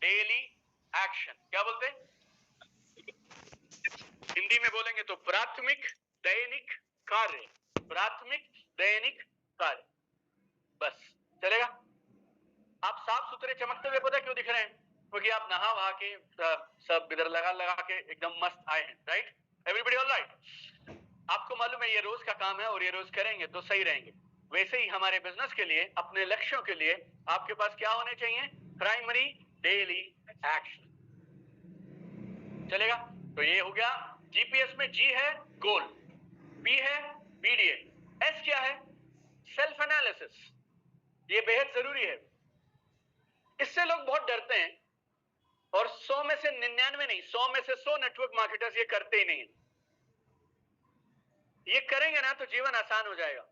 Daily action. क्या बोलते हैं? हिंदी में बोलेंगे तो प्राथमिक दैनिक कार्य। प्राथमिक दैनिक कार्य, बस चलेगा। आप साफ सुथरे चमकते हुए पता क्यों दिख रहे हैं? क्योंकि आप नहा वहा के सब बिदर लगा लगा के एकदम मस्त आए हैं, राइट? Everybody all right? आपको मालूम है ये रोज का काम है और ये रोज करेंगे तो सही रहेंगे। वैसे ही हमारे बिजनेस के लिए, अपने लक्ष्यों के लिए आपके पास क्या होने चाहिए? Primary daily action. चलेगा? तो ये हो गया। जीपीएस में जी है गोल, पी है पीडीए, एस क्या है? Self analysis. ये बेहद जरूरी है। इससे लोग बहुत डरते हैं और 100 में से 99 नहीं, 100 में से 100 नेटवर्क मार्केटर्स ये करते ही नहीं। ये करेंगे ना तो जीवन आसान हो जाएगा।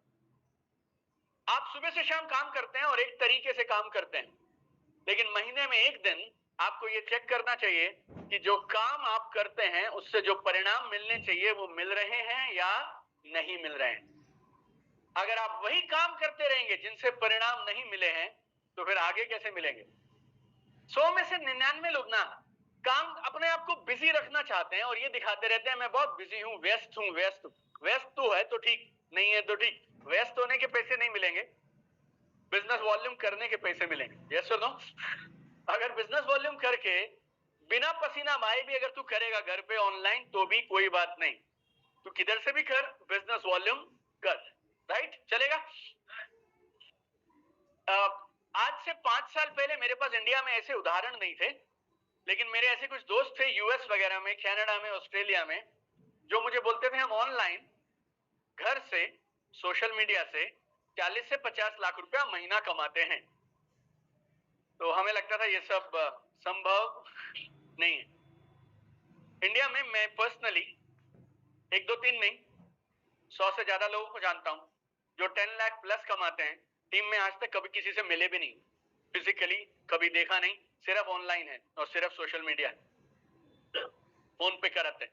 आप सुबह से शाम काम करते हैं और एक तरीके से काम करते हैं, लेकिन महीने में एक दिन आपको ये चेक करना चाहिए कि जो काम आप करते हैं उससे जो परिणाम मिलने चाहिए वो मिल रहे हैं या नहीं मिल रहे हैं। अगर आप वही काम करते रहेंगे जिनसे परिणाम नहीं मिले हैं तो फिर आगे कैसे मिलेंगे? 100 में से 99 लोग ना काम अपने आप को बिजी रखना चाहते हैं और ये दिखाते रहते हैं मैं बहुत बिजी हूं, व्यस्त हूं, व्यस्त हूं। व्यस्त तो है तो ठीक, नहीं है तो ठीक। व्यस्त होने के पैसे नहीं मिलेंगे, बिजनेस वॉल्यूम करने के पैसे मिलेंगे। यस और नो? अगर बिजनेस वॉल्यूम करके बिना पसीना बहाए भी अगर तू करेगा घर पे ऑनलाइन तो भी कोई बात नहीं, तू किधर से भी कर, बिजनेस वॉल्यूम कर, राइट? चलेगा? आज से 5 साल पहले मेरे पास इंडिया में ऐसे उदाहरण नहीं थे, लेकिन मेरे ऐसे कुछ दोस्त थे यूएस वगैरह में, कनाडा में, ऑस्ट्रेलिया में, जो मुझे बोलते थे हम ऑनलाइन घर से, सोशल मीडिया से 40 से 50 लाख रुपया महीना कमाते हैं। तो हमें लगता था ये सब संभव नहीं है। इंडिया में मैं पर्सनली 1 2 3 नहीं, 100 से ज्यादा लोगों को जानता हूं जो 10 लाख प्लस कमाते हैं। टीम में आज तक कभी किसी से मिले भी नहीं, फिजिकली कभी देखा नहीं, सिर्फ ऑनलाइन है और सिर्फ सोशल मीडिया है, फोन पे करते हैं।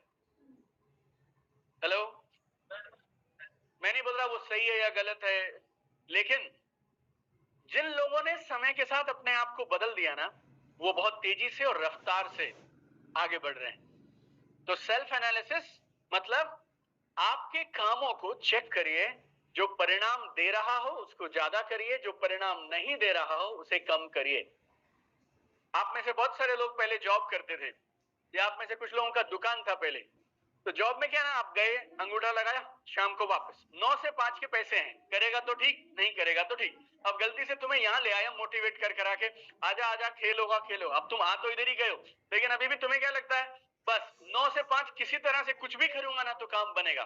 हेलो? मैं नहीं बोल रहा वो सही है या गलत है, लेकिन जिन लोगों ने समय के साथ अपने आप को बदल दिया ना, वो बहुत तेजी से और रफ्तार से आगे बढ़ रहे हैं। तो सेल्फ एनालिसिस मतलब आपके कामों को चेक करिए, जो परिणाम दे रहा हो उसको ज्यादा करिए, जो परिणाम नहीं दे रहा हो उसे कम करिए। आप में से बहुत सारे लोग पहले जॉब करते थे, या आप में से कुछ लोगों का दुकान था पहले। तो जॉब में क्या ना, आप गए, अंगूठा लगाया, शाम को वापस 9 से 5 के पैसे हैं, करेगा तो ठीक, नहीं करेगा तो ठीक। अब गलती से तुम्हें यहां ले आया मोटिवेट कर करा के, आजा आजा खेलोगा खेलो। अब तुम आ तो इधर ही गए हो, लेकिन अभी भी तुम्हें क्या लगता है, बस 9 से 5 किसी तरह से कुछ भी करूंगा ना तो काम बनेगा।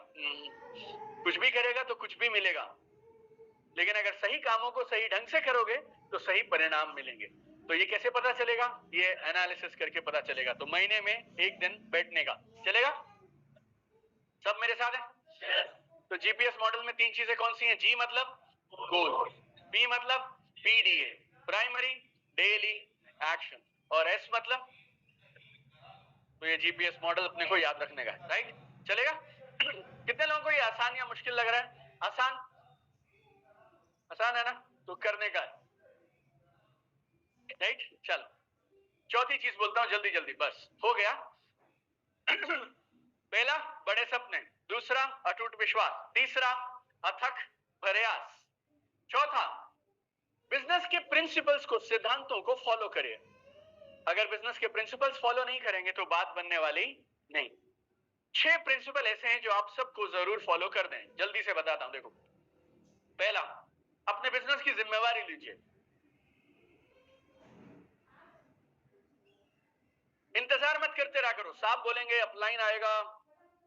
कुछ भी करेगा तो कुछ भी मिलेगा, लेकिन अगर सही कामों को सही ढंग से करोगे तो सही परिणाम मिलेंगे। तो ये कैसे पता चलेगा? ये एनालिसिस करके पता चलेगा। तो महीने में एक दिन बैठने का। चलेगा? सब मेरे साथ है? तो जीपीएस मॉडल में 3 चीजें कौन सी हैं? जी मतलब गोल, पी मतलब पीडीए, प्राइमरी डेली एक्शन, और एस मतलब, तो ये जीपीएस मॉडल अपने को याद रखने का है, राइट? चलेगा? कितने लोगों को ये आसान या मुश्किल लग रहा है? आसान? आसान है ना? तो करने का है, राइट? चल, चौथी चीज बोलता हूं जल्दी जल्दी, बस हो गया। पहला, बड़े सपने। दूसरा, अटूट विश्वास। तीसरा, अथक प्रयास। चौथा, बिजनेस के प्रिंसिपल्स को, सिद्धांतों को फॉलो करिए। अगर बिजनेस के प्रिंसिपल्स फॉलो नहीं करेंगे तो बात बनने वाली नहीं। 6 प्रिंसिपल ऐसे हैं जो आप सबको जरूर फॉलो कर दें। जल्दी से बताता हूं, देखो। पहला, अपने बिजनेस की जिम्मेवारी लीजिए। इंतजार मत करते रहा करो, साहब बोलेंगे अपलाइन आएगा,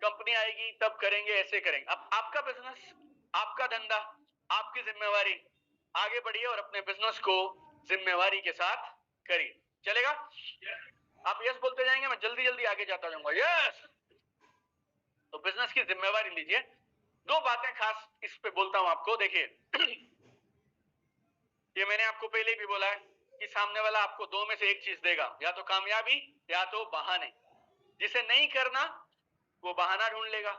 कंपनी आएगी तब करेंगे, ऐसे करेंगे। अब आपका बिजनेस, आपका धंधा, आपकी जिम्मेवारी, आगे बढ़िए और अपने बिजनेस को जिम्मेवारी के साथ करिए। चलेगा? आप यस बोलते जाएंगे, मैं जल्दी जल्दी आगे जाता जाऊंगा। यस। तो बिजनेस की जिम्मेवारी लीजिए। 2 बातें खास इस पे बोलता हूं आपको, देखिए। ये मैंने आपको पहले भी बोला है कि सामने वाला आपको 2 में से एक चीज देगा, या तो कामयाबी या तो बहाने। जिसे नहीं करना वो बहाना ढूंढ लेगा,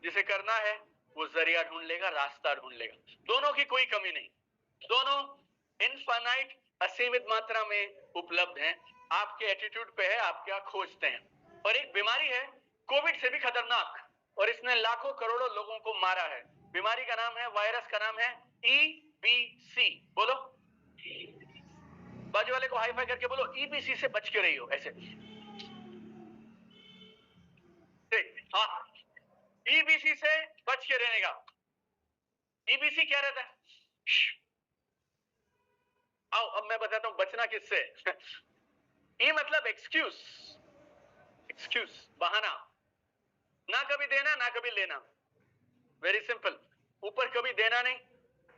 जिसे करना है वो जरिया ढूंढ लेगा, रास्ता ढूंढ लेगा। दोनों की कोई कमी नहीं, दोनों इनफाइनाइट, असीमित मात्रा में उपलब्ध हैं। आपके एटीट्यूड पे है, आप क्या खोजते हैं। और एक बीमारी है कोविड से भी खतरनाक, और इसने लाखों करोड़ों लोगों को मारा है। बीमारी का नाम है, वायरस का नाम है ईबीसी। बोलो, बाजू वाले को हाई फाई करके बोलो, ईबीसी से बच के रही हो। ऐसे हाँ, ईबीसी से बच के रहने का। ईबीसी क्या रहता है? आओ अब मैं बताता हूं बचना किससे। ई मतलब एक्सक्यूज, एक्सक्यूज, बहाना, ना कभी देना ना कभी लेना। Very simple. ऊपर कभी देना नहीं,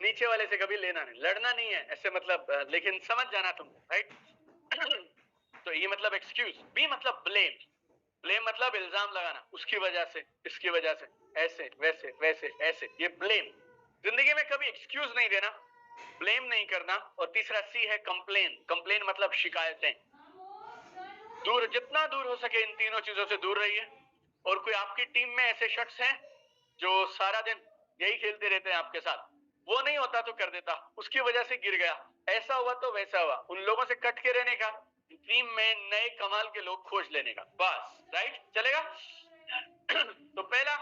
नीचे वाले से कभी लेना नहीं। लड़ना नहीं है ऐसे मतलब, लेकिन समझ जाना तुम, राइट। तो ये मतलब एक्सक्यूज। बी मतलब ब्लेम। ब्लेम मतलब इल्जाम लगाना, उसकी वजह से, इसकी वजह से, ऐसे वैसे वैसे ऐसे, ये ब्लेम। जिंदगी में कभी एक्सक्यूज नहीं देना, ब्लेम नहीं करना। और तीसरा सी है कंप्लेन। कंप्लेन मतलब शिकायतें। दूर, जितना दूर हो सके इन तीनों चीजों से दूर रहिए। और कोई आपकी टीम में ऐसे शख्स हैं जो सारा दिन यही खेलते रहते हैं आपके साथ, वो नहीं होता तो कर देता, उसकी वजह से गिर गया, ऐसा हुआ तो वैसा हुआ, उन लोगों से कट के रहने का, टीम में नए कमाल के लोग खोज लेने का, बस। राइट, चलेगा। तो पहला,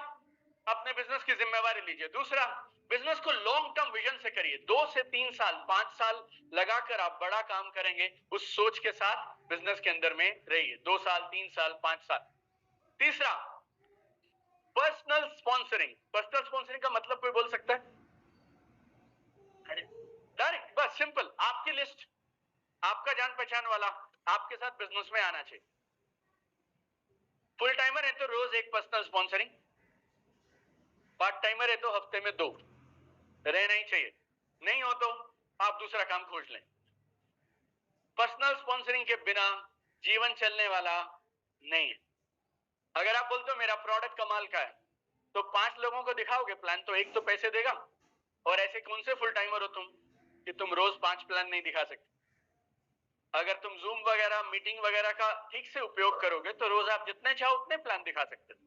अपने बिजनेस की जिम्मेवारी लीजिए। दूसरा, बिजनेस को लॉन्ग टर्म विजन से करिए। 2 से 3 साल, 5 साल लगाकर आप बड़ा काम करेंगे, उस सोच के साथ बिजनेस के अंदर में रहिए। 2 साल, 3 साल, 5 साल। तीसरा, पर्सनल स्पॉन्सरिंग। पर्सनल स्पॉन्सरिंग का मतलब कोई बोल सकता है? डायरेक्ट, बस सिंपल, आपकी लिस्ट, आपका जान पहचान वाला आपके साथ बिजनेस में आना चाहिए। फुल टाइमर है तो रोज एक पर्सनल स्पॉन्सरिंग, पार्ट टाइमर है तो हफ्ते में 2 रहना ही चाहिए। नहीं हो तो आप दूसरा काम खोज लें। पर्सनल स्पॉन्सरिंग के बिना जीवन चलने वाला नहीं है। अगर आप बोलते हो मेरा प्रोडक्ट कमाल का है, तो 5 लोगों को दिखाओगे प्लान, तो एक तो पैसे देगा। और ऐसे कौन से फुल टाइमर हो तुम कि तुम रोज 5 प्लान नहीं दिखा सकते? अगर तुम जूम वगैरह, मीटिंग वगैरह का ठीक से उपयोग करोगे तो रोज आप जितने चाहो उतने प्लान दिखा सकते हो।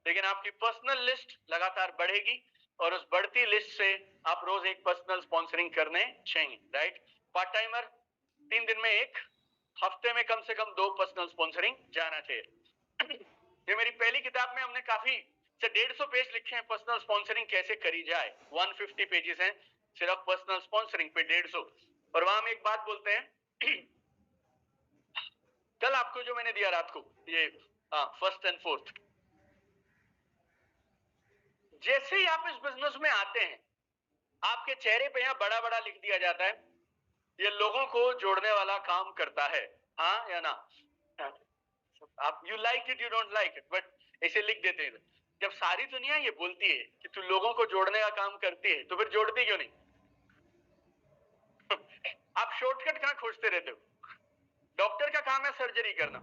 लेकिन आपकी पर्सनल लिस्ट लगातार बढ़ेगी, और उस बढ़ती लिस्ट से आप रोज एक पर्सनल स्पॉन्सरिंग करने चाहिए। राइट, पार्ट टाइमर 3 दिन में 1, हफ्ते में कम से कम 2 पर्सनल स्पॉन्सरिंग जाना चाहिए। ये मेरी पहली किताब में हमने काफी से 150 पेज लिखे हैं, पर्सनल स्पॉन्सरिंग कैसे करी जाए। 150 पेजेस हैं सिर्फ पर्सनल स्पॉन्सरिंग पे, 150। और वहां हम एक बात बोलते हैं, कल आपको जो मैंने दिया रात को, ये फर्स्ट एंड फोर्थ, जैसे ही आप इस बिजनेस में आते हैं, आपके चेहरे पे यहां बड़ा बड़ा लिख दिया जाता है, ये लोगों को जोड़ने वाला काम करता है, हाँ या ना। आप you like it, you don't like it, but ऐसे लिख देते हैं। जब सारी दुनिया ये बोलती है कि तू लोगों को जोड़ने का काम करती है, तो फिर जोड़ती क्यों नहीं? आप शॉर्टकट कहां खोजते रहते हो? डॉक्टर का काम है सर्जरी करना,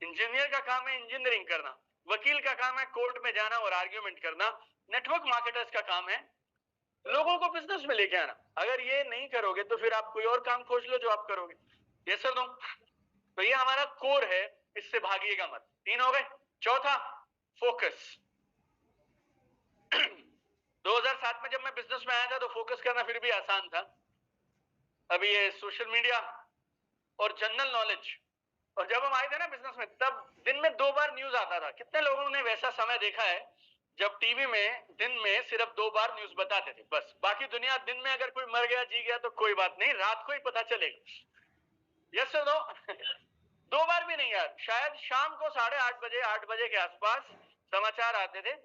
इंजीनियर का काम है इंजीनियरिंग करना, वकील का काम है कोर्ट में जाना और आर्ग्यूमेंट करना, नेटवर्क मार्केटर्स का काम है लोगों को बिजनेस में लेके आना। अगर ये नहीं करोगे तो फिर आप कोई और काम खोज लो जो आप करोगे। Yes sir, no? तो ये हमारा कोर है, इससे भागिएगा मत। 3 हो गए। चौथा, फोकस। 2007 में जब मैं बिजनेस में आया था तो फोकस करना फिर भी आसान था। अभी ये सोशल मीडिया और जनरल नॉलेज, और जब हम आए थे ना बिजनेस में, तब दिन में 2 बार न्यूज आता था। कितने लोगों ने वैसा समय देखा है जब टीवी में दिन में सिर्फ 2 बार न्यूज बताते थे, बस। बाकी दुनिया, दिन में अगर कोई मर गया, जी गया तो कोई बात नहीं, रात को ही पता चलेगा। Yes sir, no? 2 बार भी नहीं यार, शायद शाम को 8:30 बजे, 8 बजे के आसपास समाचार आते थे।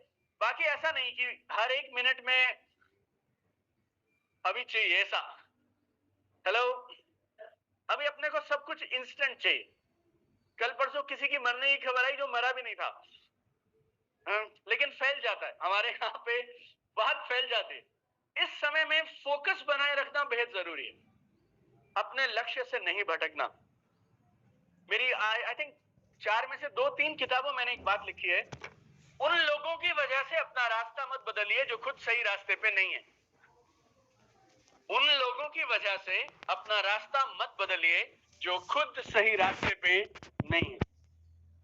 बाकी ऐसा नहीं कि हर 1 मिनट में अभी चाहिए ऐसा। हेलो, अभी अपने को सब कुछ इंस्टेंट चाहिए। कल परसों किसी की मरने की खबर आई जो मरा भी नहीं था, लेकिन फैल जाता है हमारे यहाँ पे, बात फैल जाती है। इस समय में फोकस बनाए रखना बेहद जरूरी है, अपने लक्ष्य से नहीं भटकना। मेरी आई थिंक 4 में से 2-3 किताबों मैंने एक बात लिखी है, उन लोगों की वजह से अपना रास्ता मत बदलिए जो खुद सही रास्ते पे नहीं है। उन लोगों की वजह से अपना रास्ता मत बदलिए जो खुद सही रास्ते पे नहीं है।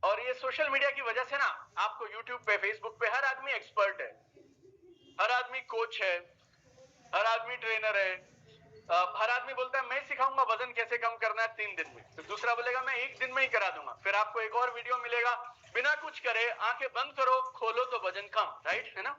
और ये सोशल मीडिया की वजह से ना, आपको यूट्यूब पे, फेसबुक पे हर आदमी एक्सपर्ट है, हर आदमी कोच है, हर आदमी ट्रेनर है, हर आदमी बोलता है मैं सिखाऊंगा वजन कैसे कम करना है 3 दिन में, तो दूसरा बोलेगा मैं 1 दिन में ही करा दूंगा। फिर आपको एक और वीडियो मिलेगा, बिना कुछ करे आंखें बंद करो खोलो तो वजन कम, राइट है ना।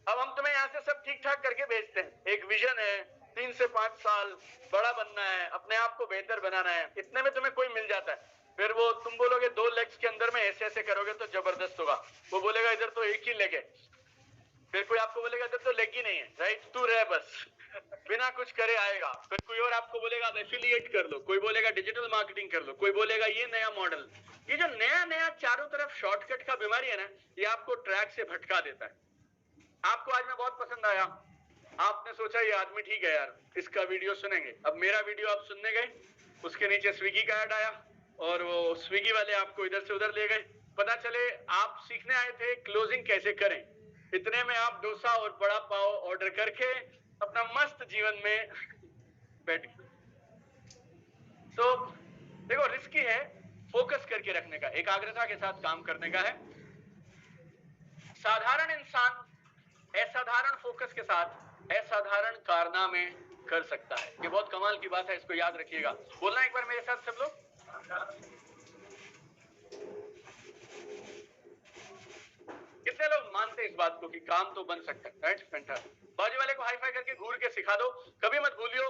अब हम तुम्हें यहाँ से सब ठीक ठाक करके भेजते हैं, एक विजन है 3 से 5 साल बड़ा बनना है, अपने आप को बेहतर बनाना है, इतने में तुम्हें कोई मिल जाता है। फिर वो तुम बोलोगे 2 लेग्स के अंदर में ऐसे ऐसे करोगे तो जबरदस्त होगा, वो बोलेगा इधर तो एक ही लेग है। फिर कोई आपको बोलेगा इधर तो लेग ही नहीं है, राइट, तू रह बस, बिना कुछ करे आएगा। फिर कोई और आपको बोलेगा एफिलिएट कर लो, कोई बोलेगा डिजिटल मार्केटिंग कर लो, कोई बोलेगा ये नया मॉडल। ये जो नया नया चारों तरफ शॉर्टकट का बीमारी है ना, ये आपको ट्रैक से भटका देता है। आपको आज में बहुत पसंद आया, आपने सोचा ये आदमी ठीक है यार, इसका वीडियो सुनेंगे। अब मेरा वीडियो आप सुनने गए, उसके नीचे स्विगी का ऐड आया और वो स्विगी वाले आपको इधर से उधर ले गए। पता चले आप सीखने आए थे क्लोजिंग कैसे करें, इतने में आप डोसा और बड़ा पाव ऑर्डर करके अपना मस्त जीवन में बैठ गए। तो देखो रिस्की है, फोकस करके रखने का, एकाग्रता के साथ काम करने का है। साधारण इंसान असाधारण फोकस के साथ असाधारण कारनामे कर सकता है। ये बहुत कमाल की बात है, इसको याद रखिएगा। बोलना एक बार मेरे साथ सब लोग। कितने लोग मानते हैं इस बात को कि काम तो बन सकता है, राइट, फैंटास्टिक। बाजू वाले को हाई फाई करके घूर के सिखा दो, कभी मत भूलियो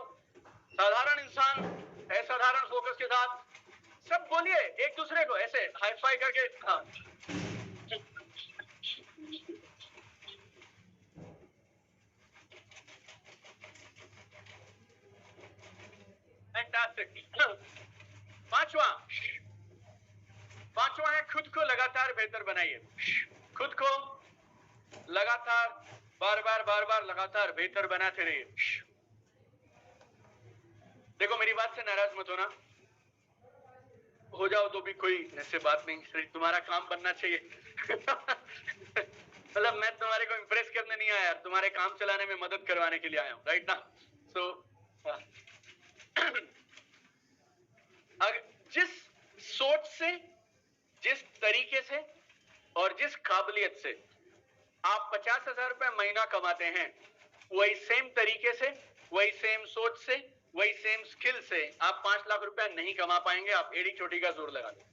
साधारण इंसान असाधारण फोकस के साथ। सब बोलिए एक दूसरे को ऐसे हाई फाई करके। हाँ, फैंटास्टिक। पांचवा है खुद को लगातार बेहतर बनाइए। खुद को लगातार बार बार लगातार बेहतर बनाते रहिए। देखो मेरी बात से नाराज मत होना, हो जाओ तो भी कोई ऐसे बात नहीं, तुम्हारा काम बनना चाहिए। मतलब मैं तुम्हारे को इंप्रेस करने नहीं आया यार, तुम्हारे काम चलाने में मदद करवाने के लिए आया हूं, राइट ना। सो जिस सोच से, जिस तरीके से और जिस काबिलियत से आप 50,000 रुपए महीना कमाते हैं, वही सेम तरीके से, वही सेम सोच से, वही सेम स्किल से आप 5 लाख रुपए नहीं कमा पाएंगे। आप एड़ी चोटी का जोर लगा दें,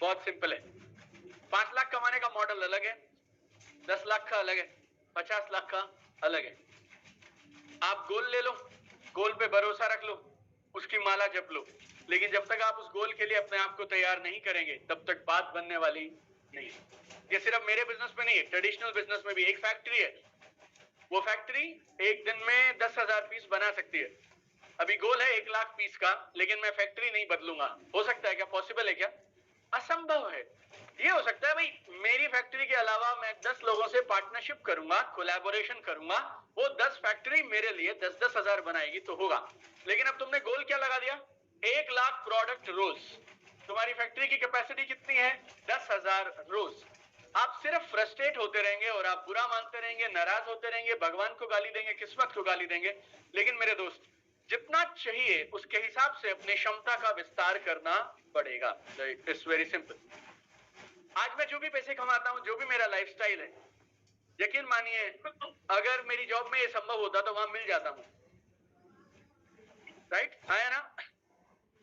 बहुत सिंपल है। 5 लाख कमाने का मॉडल अलग है, 10 लाख का अलग है, 50 लाख का अलग है। आप गोल ले लो, गोल पे भरोसा रख लो, उसकी माला जप लो, लेकिन जब तक आप उस गोल के लिए अपने आप को तैयार नहीं करेंगे तब तक बात बनने वाली नहीं है। ये सिर्फ मेरे बिजनेस में नहीं है, ट्रेडिशनल बिजनेस में भी एक फैक्ट्री है, वो फैक्ट्री एक दिन में 10,000 पीस बना सकती है। अभी गोल है 1 लाख पीस का, लेकिन मैं फैक्ट्री नहीं बदलूंगा। हो सकता है क्या? पॉसिबल है क्या? असंभव है। ये हो सकता है भाई मेरी फैक्ट्री के अलावा मैं 10 लोगों से पार्टनरशिप करूंगा, कोलैबोरेशन करूंगा, वो 10 फैक्ट्री मेरे लिए 10-10 हजार बनाएगी तो होगा। लेकिन अब तुमने गोल क्या लगा दिया? 1 लाख प्रोडक्ट रोज। तुम्हारी फैक्ट्री की कैपेसिटी कितनी है? 10,000 रोज। आप सिर्फ फ्रस्ट्रेट होते रहेंगे और आप बुरा मानते रहेंगे, नाराज होते रहेंगे, भगवान को गाली देंगे, किस्मत को गाली देंगे। लेकिन मेरे दोस्त, जितना चाहिए उसके हिसाब से अपनी क्षमता का विस्तार करना पड़ेगा। It's very simple. आज मैं जो भी पैसे कमाता हूं, जो भी मेरा लाइफस्टाइल है, यकीन मानिए अगर मेरी जॉब में ये संभव होता तो वहां मिल जाता हूं, राइट, है ना।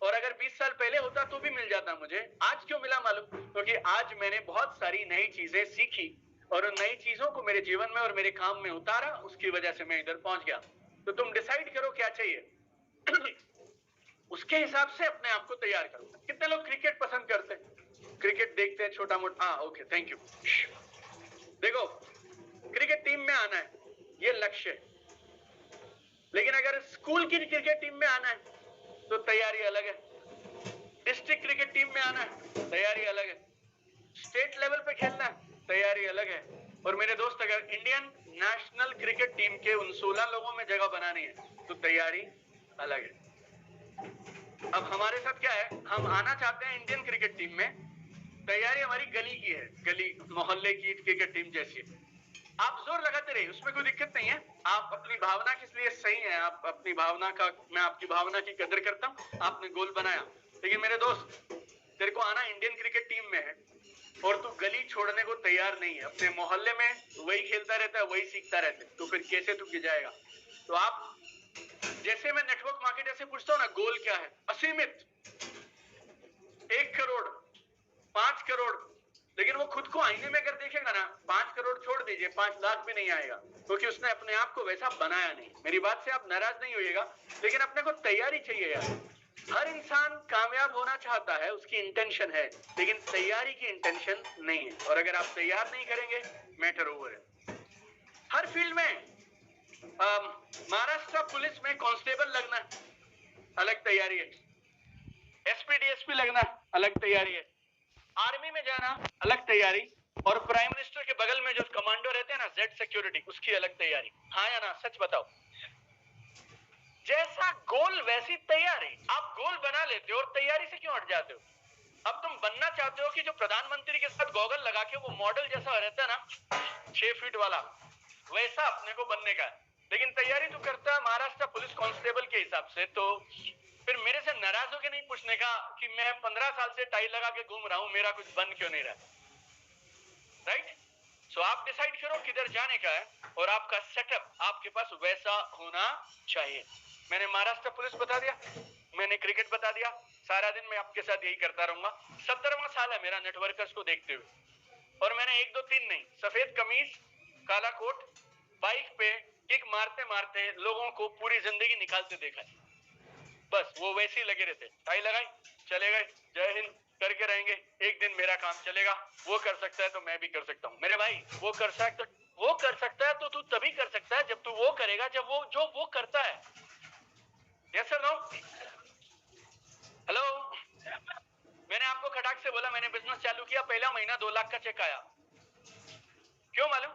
और अगर 20 साल पहले होता तो भी मिल जाता मुझे। आज क्यों मिला मालूम? क्योंकि आज मैंने बहुत सारी नई चीजें सीखी और उन नई चीजों को मेरे जीवन में और मेरे काम में उतारा, उसकी वजह से मैं इधर पहुंच गया। तो तुम डिसाइड करो क्या चाहिए, उसके हिसाब से अपने आप को तैयार करो। कितने लोग क्रिकेट पसंद करते हैं? क्रिकेट देखते हैं छोटा मोटा, हाँ ओके थैंक यू। देखो क्रिकेट टीम में आना है, ये लक्ष्य है। लेकिन अगर स्कूल की क्रिकेट टीम में आना है तो तैयारी अलग है। डिस्ट्रिक्ट क्रिकेट टीम में आना है, तैयारी अलग है। स्टेट लेवल पे खेलना है, तैयारी अलग है। और मेरे दोस्त, अगर इंडियन नेशनल क्रिकेट टीम के उन 16 लोगों में जगह बनानी है तो तैयारी अलग है। अब हमारे साथ क्या है, हम आना चाहते हैं इंडियन क्रिकेट टीम में, तैयारी हमारी गली की है, गली मोहल्ले की क्रिकेट टीम जैसी है। आप जोर लगाते रहिए, उसमें कोई दिक्कत नहीं है। आप अपनी भावना किस लिए सही है, आप अपनी भावना का, मैं आपकी भावना की कदर करता हूं। आपने गोल बनाया, लेकिन मेरे दोस्त तेरे को आना इंडियन क्रिकेट टीम में है, और तू गली छोड़ने को तैयार नहीं है, अपने मोहल्ले में वही खेलता रहता है, वही सीखता रहता है, तो फिर कैसे तू गिजाएगा? तो आप, जैसे मैं नेटवर्क मार्केटर से पूछता हूँ ना, गोल क्या है? असीमित, 1 करोड़, 5 करोड़, लेकिन वो खुद को आईने में अगर देखेगा ना, 5 करोड़ छोड़ दीजिए, 5 लाख भी नहीं आएगा, क्योंकि उसने अपने आप को वैसा बनाया नहीं। मेरी बात से आप नाराज नहीं होइएगा, लेकिन अपने को तैयारी चाहिए यार। हर इंसान कामयाब होना चाहता है, उसकी इंटेंशन है, लेकिन तैयारी की इंटेंशन नहीं है। और अगर आप तैयार नहीं करेंगे, मैटर ओवर है। हर फील्ड में महाराष्ट्र पुलिस में कांस्टेबल लगना अलग तैयारी है, एसपी डीएसपी लगना अलग तैयारी है, आर्मी में जाना अलग तैयारी, और प्राइम मिनिस्टर के बगल में जो कमांडो रहते हैं ना, जेड सिक्योरिटी, उसकी अलग तैयारी। हाँ या ना? सच बताओ। जैसा गोल वैसी तैयारी। आप गोल बना लेते हो और तैयारी से क्यों हट जाते हो? अब तुम बनना चाहते हो कि जो प्रधानमंत्री के साथ गॉगल लगा के वो मॉडल जैसा रहता है ना, 6 फीट वाला, वैसा अपने को बनने का है। लेकिन तैयारी तो करता है महाराष्ट्र पुलिस कांस्टेबल के हिसाब से, तो फिर मेरे से नाराज होकर नहीं पूछने का कि मैं 15 साल से टाई लगा के घूम रहा हूं, मेरा कुछ बन क्यों नहीं रहा? राइट? सो आप डिसाइड करो किधर जाने का है, और आपका सेटअप आपके पास वैसा होना चाहिए। मैंने महाराष्ट्र पुलिस बता दिया, मैंने क्रिकेट बता दिया, सारा दिन मैं आपके साथ यही करता रहूंगा। 17वां साल है मेरा नेटवर्कर्स को देखते हुए, और मैंने 1 2 3 नहीं, सफेद कमीज, काला कोट, बाइक पे किक मारते मारते लोगों को पूरी जिंदगी निकालते देखा है। बस वो वैसे ही लगे रहते, टाई लगाई, चले गए, जय हिंद करके रहेंगे। एक दिन मेरा काम चलेगा, वो कर सकता है तो मैं भी कर सकता हूँ। मेरे भाई, वो कर सकता है तो तू तभी कर सकता है जब तू वो करेगा जब वो करता है। Yes sir, no? हेलो? मैंने आपको खटाक से बोला, मैंने बिजनेस चालू किया, पहला महीना 2 लाख का चेक आया। क्यों मालूम?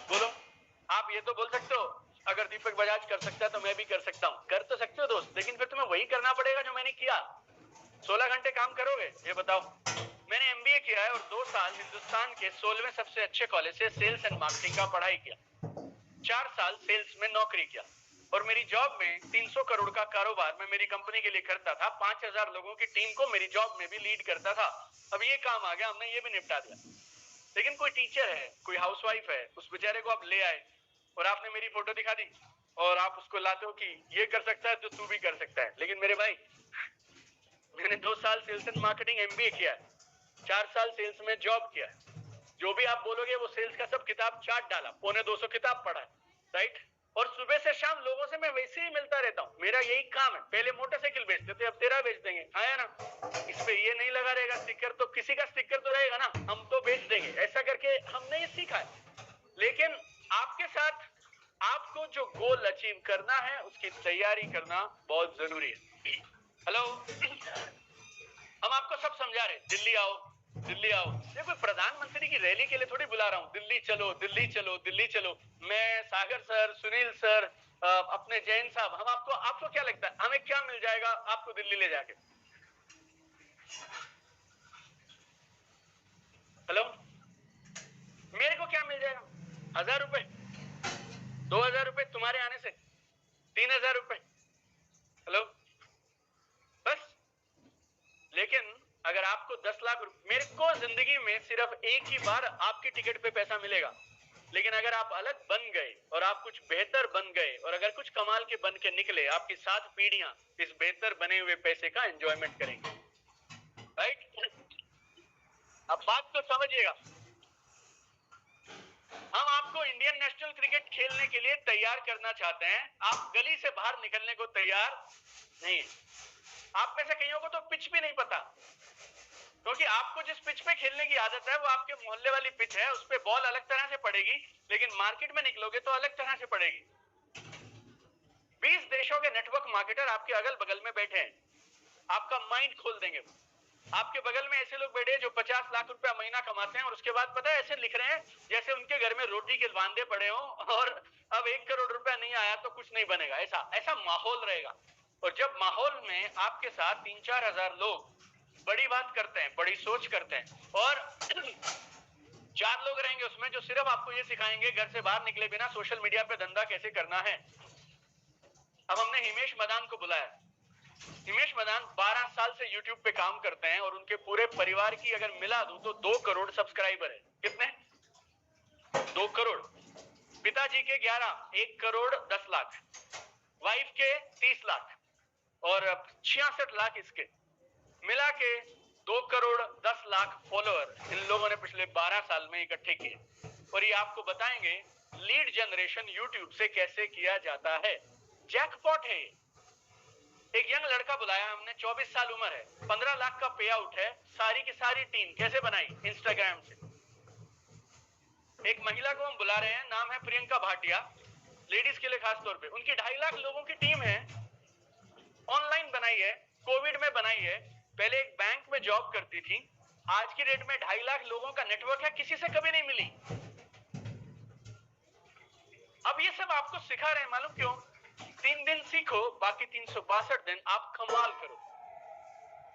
बोलो। आप ये तो बोल सकते हो, अगर दीपक बजाज कर सकता है तो मैं भी कर सकता हूँ। कर तो सकते हो दोस्त, लेकिन फिर तुम्हें वही करना पड़ेगा जो मैंने किया। 16 घंटे काम करोगे? ये बताओ। मैंने एमबीए किया है और 2 साल हिंदुस्तान के 16वें सबसे अच्छे कॉलेज से सेल्स एंड मार्केटिंग का पढ़ाई किया, 4 साल सेल्स में नौकरी किया, और मेरी जॉब में 300 करोड़ का कारोबार मैं मेरी कंपनी के लिए करता था। 5000 लोगों की टीम को मेरी जॉब में भी लीड करता था। अब ये काम आ गया, हमने ये भी निपटा दिया। लेकिन कोई टीचर है, कोई हाउसवाइफ है, उस बेचारे को आप ले आए और आपने मेरी फोटो दिखा दी और आप उसको लाते हो कि ये कर सकता है तो तू भी कर सकता है। लेकिन मेरे भाई, मैंने 2 साल सेल्स एंड मार्केटिंग एमबीए किया है, 4 साल सेल्स में जॉब किया है। जो भी आप बोलोगे वो सेल्स का सब किताब चाट डाला, 250 किताब पढ़ा है, राइट? और सुबह से शाम लोगों से मैं वैसे ही मिलता रहता हूँ, मेरा यही काम है। पहले मोटरसाइकिल बेचते थे, अब तेरा बेच देंगे, आया ना? इस पे ये नहीं लगा रहेगा स्टिकर, तो किसी का स्टिकर तो रहेगा ना, हम तो बेच देंगे। ऐसा करके हमने ये सीखा है। लेकिन आपके साथ आपको जो गोल अचीव करना है उसकी तैयारी करना बहुत जरूरी है। हेलो? हम आपको सब समझा रहे, दिल्ली आओ, दिल्ली आओ। ये कोई प्रधानमंत्री की रैली के लिए थोड़ी बुला रहा हूँ, दिल्ली चलो, दिल्ली चलो, दिल्ली चलो। मैं, सागर सर, सुनील सर, अपने जैन साहब, हम आपको क्या लगता है हमें क्या मिल जाएगा आपको दिल्ली ले जाके? हेलो? मेरे को क्या मिल जाएगा? 1000 रुपए, 2000 रुपए तुम्हारे आने से, 3000 रुपए। हेलो? बस। लेकिन अगर आपको 10 लाख रुपए, मेरे को जिंदगी में सिर्फ एक ही बार आपकी टिकट पे पैसा मिलेगा, लेकिन अगर आप अलग बन गए और आप कुछ बेहतर बन गए और अगर कुछ कमाल के बन के निकले, आपकी 7 पीढ़ियां इस बेहतर बने हुए पैसे का एंजॉयमेंट करेंगे, राइट? अब बात तो समझिएगा। हम आपको इंडियन नेशनल क्रिकेट खेलने के लिए तैयार करना चाहते हैं, आप गली से बाहर निकलने को तैयार नहीं है। आप में से कईयों को तो पिच भी नहीं पता, क्योंकि आपको जिस पिच पे खेलने की आदत है वो आपके मोहल्ले वाली पिच है, उस पे बॉल अलग तरह से पड़ेगी, लेकिन मार्केट में निकलोगे तो अलग तरह से पड़ेगी। 20 देशों के नेटवर्क मार्केटर आपके अगल बगल में बैठे हैं, आपका माइंड खोल देंगे। आपके बगल में ऐसे लोग बैठे जो 50 लाख रुपया महीना कमाते हैं और उसके बाद पता है ऐसे लिख रहे हैं जैसे उनके घर में रोटी के वांदे पड़े हो और अब 1 करोड़ रुपया नहीं आया तो कुछ नहीं बनेगा। ऐसा माहौल रहेगा। और जब माहौल में आपके साथ 3-4 हजार लोग बड़ी बात करते हैं, बड़ी सोच करते हैं, और 4 लोग रहेंगे उसमें जो सिर्फ आपको ये सिखाएंगे घर से बाहर निकले बिना सोशल मीडिया पे धंधा कैसे करना है। अब हमने हिमेश मदान को बुलाया। हिमेश मदान 12 साल से YouTube पे काम करते हैं और उनके पूरे परिवार की अगर मिला दूं तो 2 करोड़ सब्सक्राइबर है। कितने? 2 करोड़। पिताजी के 11, 1 करोड़ 10 लाख, वाइफ के 30 लाख और 66 लाख इसके मिला के 2 करोड़ 10 लाख फॉलोअर इन लोगों ने पिछले 12 साल में इकट्ठे किए। और ये आपको बताएंगे लीड जनरेशन यूट्यूब से कैसे किया जाता है। जैकपॉट है। एक यंग लड़का बुलाया हमने, 24 साल उम्र है, 15 लाख का पे आउट है। सारी की सारी टीम कैसे बनाई? इंस्टाग्राम से। एक महिला को हम बुला रहे हैं, नाम है प्रियंका भाटिया, लेडीज के लिए खास तौर पे। उनकी 2.5 लाख लोगों की टीम है, ऑनलाइन बनाई है, कोविड में बनाई है। पहले एक बैंक में जॉब करती थी, आज की डेट में 2.5 लाख लोगों का नेटवर्क है, किसी से कभी नहीं मिली। अब ये सब आपको सिखा रहे हैं, मालूम क्यों? 3 दिन सीखो, बाकी 362 दिन आप कमाल करो।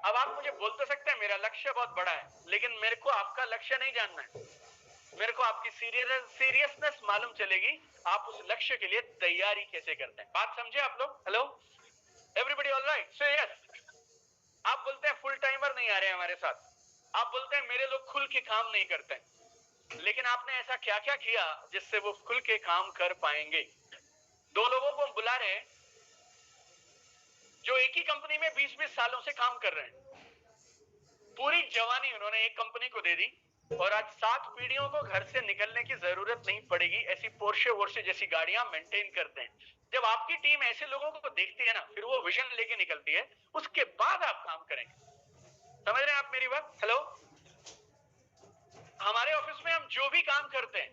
अब आप मुझे बोल तो सकते हैं मेरा लक्ष्य बहुत बड़ा है, लेकिन मेरे को आपका लक्ष्य नहीं जानना है। मेरे को आपकी सीरियसनेस मालूम चलेगी, आप उस लक्ष्य के लिए तैयारी कैसे करते हैं। बात समझे आप लोग? Hello everybody, all right? So yes. आप बोलते हैं फुल टाइमर नहीं आ रहे हमारे साथ, आप बोलते हैं मेरे लोग खुल के काम नहीं करते, लेकिन आपने ऐसा क्या क्या किया जिससे वो खुल के काम कर पाएंगे? 2 लोगों को हम बुला रहे हैं जो एक ही कंपनी में 20-20 सालों से काम कर रहे हैं। पूरी जवानी उन्होंने एक कंपनी को दे दी और आज 7 पीढ़ियों को घर से निकलने की जरूरत नहीं पड़ेगी, ऐसी पोर्शे वोर्शे जैसी गाड़ियां मेंटेन करते हैं। जब आपकी टीम ऐसे लोगों को देखती है ना, फिर वो विजन लेके निकलती है, उसके बाद आप काम करेंगे। समझ रहे हैं आप मेरी बात? हेलो, हमारे ऑफिस में हम जो भी काम करते हैं,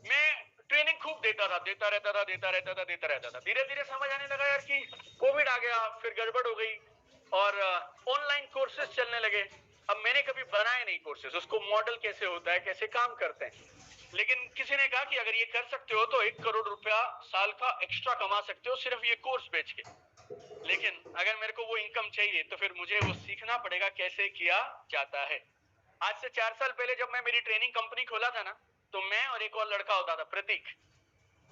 मैं ट्रेनिंग खूब देता रहता था। धीरे धीरे समझ आने लगा यार कि कोविड आ गया, फिर गड़बड़ हो गई और ऑनलाइन कोर्सेज चलने लगे। अब मैंने कभी बनाए नहीं कोर्सेज, उसको मॉडल कैसे होता है, कैसे काम करते हैं, लेकिन किसी ने कहा कि अगर ये कर सकते हो तो 1 करोड़ रुपया साल का एक्स्ट्रा कमा सकते हो सिर्फ ये कोर्स बेच के। लेकिन अगर मेरे को वो इनकम चाहिए तो फिर मुझे वो सीखना पड़ेगा कैसे किया जाता है। आज से 4 साल पहले जब मैं मेरी ट्रेनिंग कंपनी खोला था ना, तो मैं और एक और लड़का होता था, प्रतीक,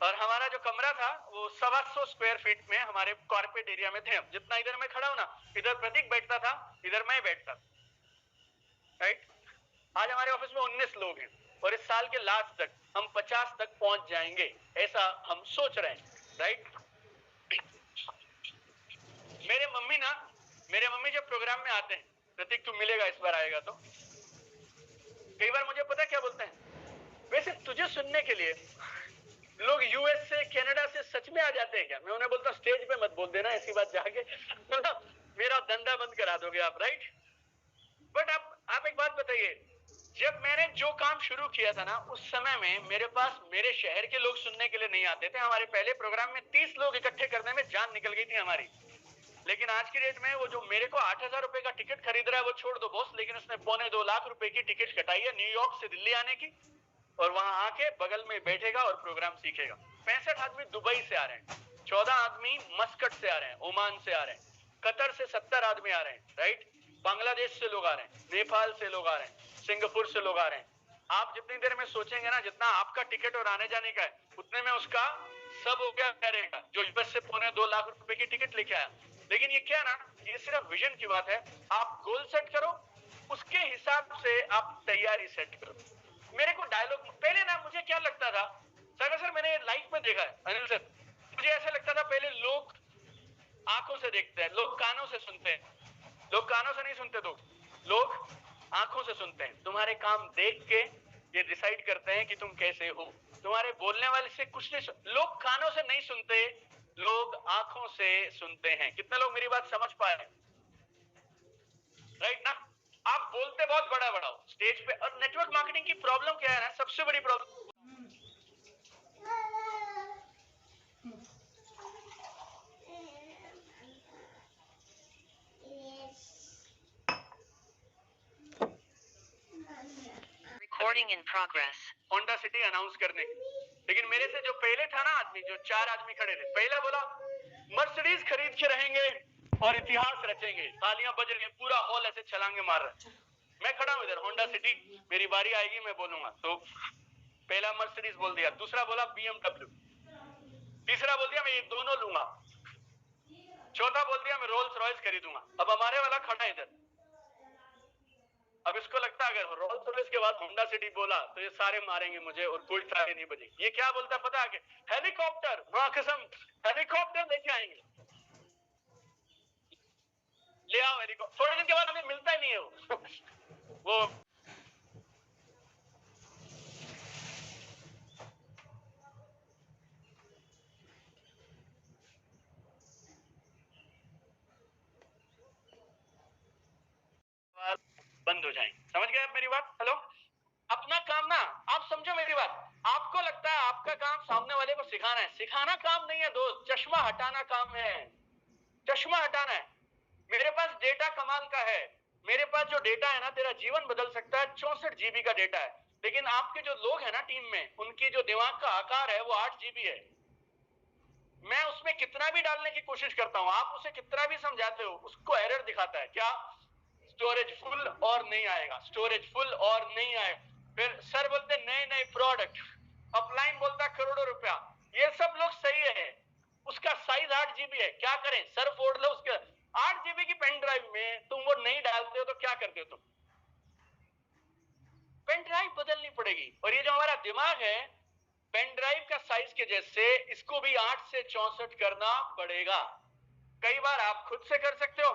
और हमारा जो कमरा था वो 125 स्क्वायर फीट में हमारे कॉर्पोरेट एरिया में थे। हम जितना इधर मैं खड़ा हूं ना, इधर प्रतीक बैठता था, इधर मैं बैठता था, राइट? आज हमारे ऑफिस में 19 लोग हैं और इस साल के लास्ट तक हम 50 तक पहुंच जाएंगे, ऐसा हम सोच रहे हैं, राइट? मेरे मम्मी जब प्रोग्राम में आते हैं, प्रतीक तू मिलेगा इस बार आएगा तो, कई बार मुझे पता क्या बोलते हैं, वैसे तुझे सुनने के लिए लोग यूएस से, कनाडा से सच में आ जाते हैं क्या? मैं उन्हें बोलता हूँ स्टेज पे मत बोल देना ऐसी बात जाके, मतलब मेरा धंधा बंद करा दोगे आप, राइट? बट आप एक बात बताइए, जब मैंने जो काम शुरू किया था ना, उस समय में मेरे पास मेरे शहर के लोग सुनने के लिए नहीं आते थे। हमारे पहले प्रोग्राम में 30 लोग इकट्ठे करने में जान निकल गई थी हमारी। लेकिन आज की डेट में वो जो मेरे को 8,000 रुपए का टिकट खरीद रहा है वो छोड़ दो बॉस, लेकिन उसने 2.25 लाख रुपए की टिकट कटाई है न्यूयॉर्क से दिल्ली आने की, और वहां आके बगल में बैठेगा और प्रोग्राम सीखेगा। 65 आदमी दुबई से आ रहे हैं, 14 आदमी मस्कट से आ रहे हैं, ओमान से आ रहे हैं, कतर से 70 आदमी आ रहे हैं, राइट? बांग्लादेश से लोग आ रहे हैं, नेपाल से लोग आ रहे हैं, सिंगापुर से लोग आ रहे हैं। आप जितनी देर में सोचेंगे ना, जितना आपका टिकट और आने जाने का है, उतने में उसका सब हो गया करेगा जो यूएस से 2.25 लाख रुपए की टिकट लेके आया। लेकिन ये क्या ना, ये सिर्फ विजन की बात है। आप गोल सेट करो, उसके हिसाब से आप तैयारी सेट करो। मेरे को डायलॉग पहले ना, मुझे क्या लगता था सर मैंने लाइफ में देखा है अनिल सर, मुझे ऐसा लगता था पहले लोग आंखों से देखते हैं, लोग कानों से सुनते हैं। लोग कानों से नहीं सुनते, तो लोग आंखों से सुनते हैं। तुम्हारे काम देख के ये डिसाइड करते हैं कि तुम कैसे हो। तुम्हारे बोलने वाले से कुछ नहीं लोग कानों से नहीं सुनते, लोग आंखों से सुनते हैं। कितने लोग मेरी बात समझ पाए? राइट ना? आप बोलते बहुत बड़ा बड़ा हो स्टेज पे, और नेटवर्क मार्केटिंग की प्रॉब्लम क्या है ना, सबसे बड़ी problem, Recording in progress. Honda city announce करने की। लेकिन मेरे से जो पहले था ना आदमी, जो 4 आदमी खड़े थे, पहला बोला मर्सिडीज खरीद के रहेंगे और इतिहास रचेंगे। तालियां बज रही हैं, पूरा हॉल ऐसे छलांगे मार रहा है। मैं खड़ा हूं इधर, होंडा सिटी, मेरी बारी आएगी मैं बोलूंगा। तो पहला मर्सिडीज बोल दिया, दूसरा बोला BMW, तीसरा बोल दिया मैं ये दोनों लूंगा। चौथा बोल दिया मैं रोल्स रॉयस खरीदूंगा। अब हमारे वाला खड़ा है इधर, अब इसको लगता है अगर रोल्स रॉयस के बाद होंडा सिटी बोला तो ये सारे मारेंगे मुझे और कोई ताली नहीं बजेगी। ये क्या बोलता है पता है? हेलीकॉप्टर, कसम हेलीकॉप्टर लेके आएंगे, ले आओ हेलीकॉप्टर। थोड़े दिन के बाद हमें मिलता ही नहीं है वो बंद हो जाएंगे। समझ गए आप मेरी बात? हेलो, अपना काम ना, आप समझो मेरी बात। आपको लगता है आपका काम सामने वाले को सिखाना है, सिखाना काम नहीं है दोस्त, चश्मा हटाना काम है, चश्मा हटाना है। मेरे पास डेटा कमाल का है, मेरे पास जो डेटा है ना तेरा जीवन बदल सकता है, 64 जीबी का डेटा है। लेकिन आपके जो लोग हैं ना टीम में, उनकी जो दिमाग का आकार है वो 8 जीबी है। मैं उसमें कितना भी डालने की कोशिश करता हूं, आप उसे कितना भी समझाते हो, उसको एरर दिखाता है। क्या? स्टोरेज फुल और नहीं आएगा, स्टोरेज फुल और नहीं आएगा। फिर सर बोलते नए नए प्रोडक्ट, अपलाइन बोलता करोड़ों रुपया। ये सब लोग सही है, उसका साइज 8 जीबी है, क्या करें सर? फोड़ लो उसके 8 जीबी की पेन ड्राइव में, तुम वो नहीं डालते हो तो क्या करते हो तुम? पेन ड्राइव बदलनी पड़ेगी। और ये जो हमारा दिमाग है पेन ड्राइव का साइज के जैसे, इसको भी 8 से 64 करना पड़ेगा। कई बार आप खुद से कर सकते हो,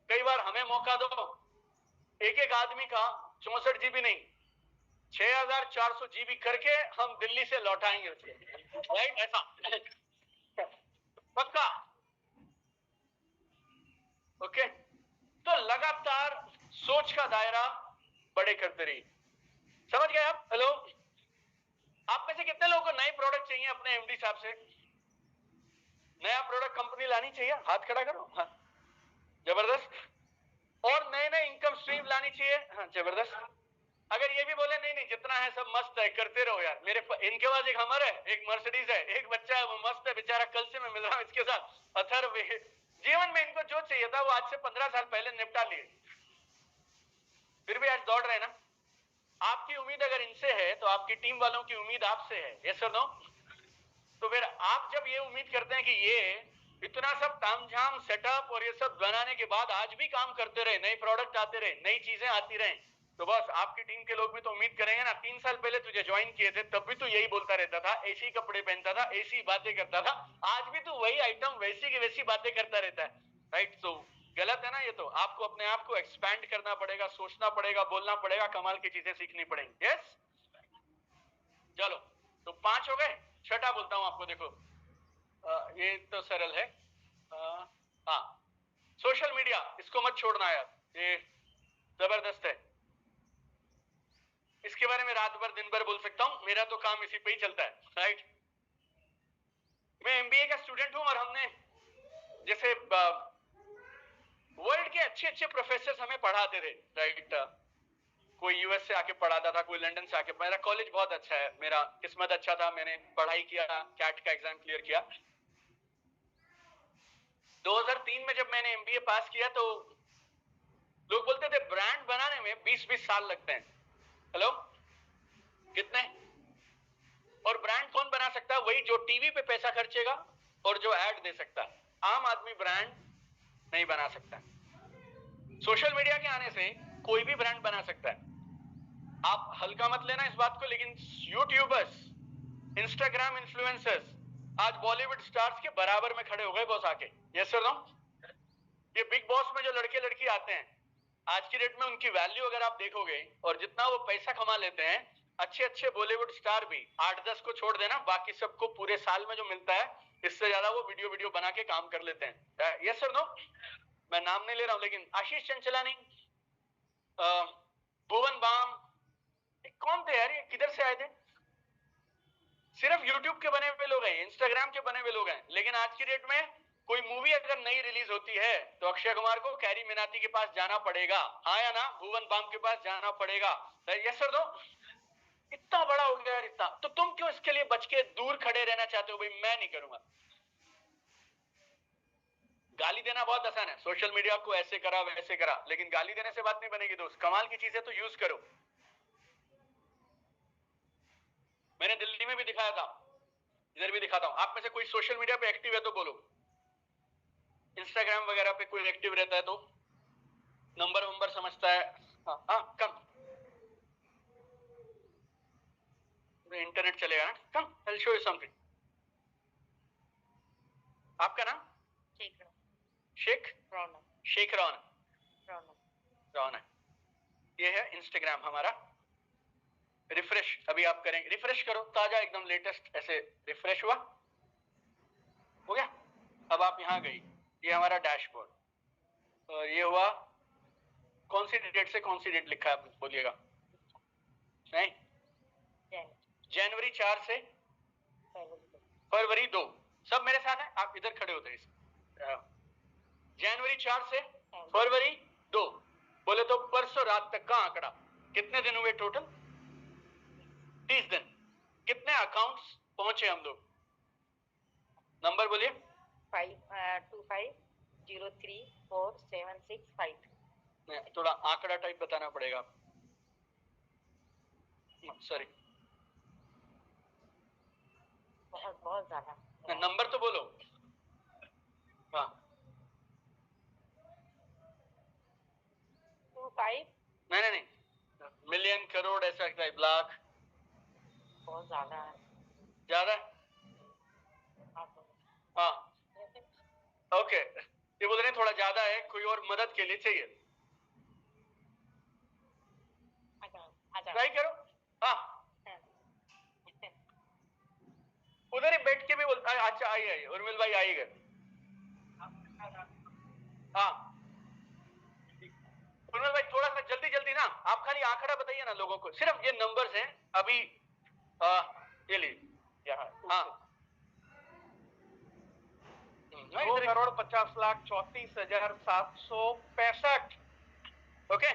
कई बार हमें मौका दो। एक एक आदमी का 64 जीबी नहीं, 6400 जीबी करके हम दिल्ली से लौटाएंगे उसे, राइट? ऐसा पक्का? ओके, तो लगातार सोच का दायरा बड़े करते रहिए। समझ गए आप? हेलो, आप में से कितने लोगों को नए प्रोडक्ट चाहिए अपने एमडी साहब से? नया प्रोडक्ट कंपनी लानी चाहिए, हाथ खड़ा करो। हाँ, जबरदस्त। और नए नए इनकम स्ट्रीम लानी चाहिए। हाँ, जबरदस्त। अगर ये भी बोले नहीं नहीं जितना है सब मस्त है, करते रहो यार। इनके पास एक हमर है, एक मर्सिडीज है, एक बच्चा है, वो मस्त है बेचारा, कल से मैं मिल रहा हूं इसके साथ। अथर्व, जीवन में इनको जो चाहिए था वो आज से 15 साल पहले निपटा लिए, फिर भी आज दौड़ रहे हैं ना। आपकी उम्मीद अगर इनसे है तो आपकी टीम वालों की उम्मीद आपसे है, यस और नो? तो फिर आप जब ये उम्मीद करते हैं कि ये इतना सब तामझाम सेटअप और ये सब बनाने के बाद आज भी काम करते रहे, नए प्रोडक्ट आते रहे, नई चीजें आती रहे, तो बस आपकी टीम के लोग भी तो उम्मीद करेंगे ना। 3 साल पहले तुझे ज्वाइन किए थे तब भी तू यही बोलता रहता था, ऐसी कपड़े पहनता था, ऐसी बातें करता था, आज भी तू वही आइटम वैसी की वैसी बातें करता रहता है, राइट? तो गलत है ना ये? तो आपको अपने आप को एक्सपैंड करना पड़ेगा, सोचना पड़ेगा, बोलना पड़ेगा, कमाल की चीजें सीखनी पड़ेंगी। यस, चलो, तो 5 हो गए। छठा बोलता हूं आपको, देखो ये तो सरल है। हाँ, सोशल मीडिया, इसको मत छोड़ना यार, ये जबरदस्त है। इसके बारे में रात भर दिन भर बोल सकता हूं, मेरा तो काम इसी पे ही चलता है, राइट? मैं एमबीए का स्टूडेंट हूं और हमने जैसे वर्ल्ड के अच्छे अच्छे प्रोफेसर हमें पढ़ाते थे, राइट? कोई यूएस से आके पढ़ाता था, कोई लंदन से आके। मेरा कॉलेज बहुत अच्छा है, मेरा किस्मत अच्छा था, मैंने पढ़ाई किया, कैट का एग्जाम क्लियर किया। 2003 में जब मैंने एमबीए पास किया तो लोग बोलते थे ब्रांड बनाने में 20-20 साल लगते हैं। हेलो, कितने? और ब्रांड कौन बना सकता है? वही जो टीवी पे पैसा खर्चेगा और जो ऐड दे सकता है। आम आदमी ब्रांड नहीं बना सकता। सोशल मीडिया के आने से कोई भी ब्रांड बना सकता है। आप हल्का मत लेना इस बात को, लेकिन यूट्यूबर्स, इंस्टाग्राम इन्फ्लुएंसर्स आज बॉलीवुड स्टार्स के बराबर में खड़े हो गए बॉस आके, यस सर नो? ये बिग बॉस में जो लड़के लड़की आते हैं आज की डेट में, उनकी वैल्यू अगर आप देखोगे और जितना वो पैसा कमा लेते हैं, अच्छे अच्छे बॉलीवुड स्टार भी 8-10 को छोड़ देना, बाकी सबको पूरे साल में जो मिलता है इससे ज्यादा वो वीडियो वीडियो बना के काम कर लेते हैं। Yes sir no? मैं नाम नहीं ले रहा हूं, लेकिन आशीष चंचलानी, भुवन बाम, कौन थे यार ये, किधर से आए थे? सिर्फ यूट्यूब के बने हुए लोग हैं, इंस्टाग्राम के बने हुए लोग हैं। लेकिन आज की डेट में कोई मूवी अगर नई रिलीज होती है तो अक्षय कुमार को कैरी मिनाती के पास जाना पड़ेगा, हाँ या ना? भुवन बाम के पास जाना पड़ेगा, यस सर दो? इतना बड़ा हो गया यार, इतना। तो तुम क्यों इसके लिए बच के दूर खड़े रहना चाहते हो? भाई मैं नहीं करूंगा। गाली देना बहुत आसान है, सोशल मीडिया को ऐसे करा वैसे करा, लेकिन गाली देने से बात नहीं बनेगी दोस्त। कमाल की चीजें तो यूज करो। मैंने दिल्ली में भी दिखाया था, इधर भी दिखाता हूं। आप में से कोई सोशल मीडिया पे एक्टिव है तो बोलो। इंस्टाग्राम वगैरह पे कोई एक्टिव रहता है तो नंबर वंबर समझता है। हाँ कम इंटरनेट चलेगा ना, come I will show you something. आपका नाम? शेख शेख रौनक। ये है इंस्टाग्राम हमारा। रिफ्रेश अभी आप करेंगे, रिफ्रेश करो, ताजा एकदम लेटेस्ट ऐसे रिफ्रेश हुआ, हो गया। अब आप यहाँ गई, ये हमारा डैशबोर्ड और ये हुआ। कौन सी डेट से कौन सी डेट लिखा है आप बोलिएगा? नहीं, जनवरी 4 से फरवरी 2। सब मेरे साथ है, आप इधर खड़े होते हैं। जनवरी 4 से फरवरी 2 बोले तो परसों रात तक का आंकड़ा। कितने दिन हुए टोटल? 30 दिन। कितने अकाउंट्स पहुंचे हम लोग? नंबर बोलिए। 525034765। थोड़ा आंकड़ा टाइप बताना पड़ेगा। सॉरी, बहुत ज्यादा। नंबर तो बोलो। हाँ 25। नहीं, मिलियन, करोड़, ऐसा टाइप, लाख। बहुत ज्यादा है। ज्यादा? हाँ ओके, ये बोल रहे हैं थोड़ा ज्यादा है, कोई और मदद के लिए चाहिए? ट्राई करो। हाँ उधर ही बैठ के भी बोलता है। अच्छा आइए उर्मिल भाई आइएगा। हाँ उर्मिल भाई थोड़ा सा जल्दी जल्दी ना, आप खाली आंकड़ा बताइए ना लोगों को, सिर्फ ये नंबर्स हैं अभी। ये लीजिए यहाँ। हाँ 2,50,34,765। ओके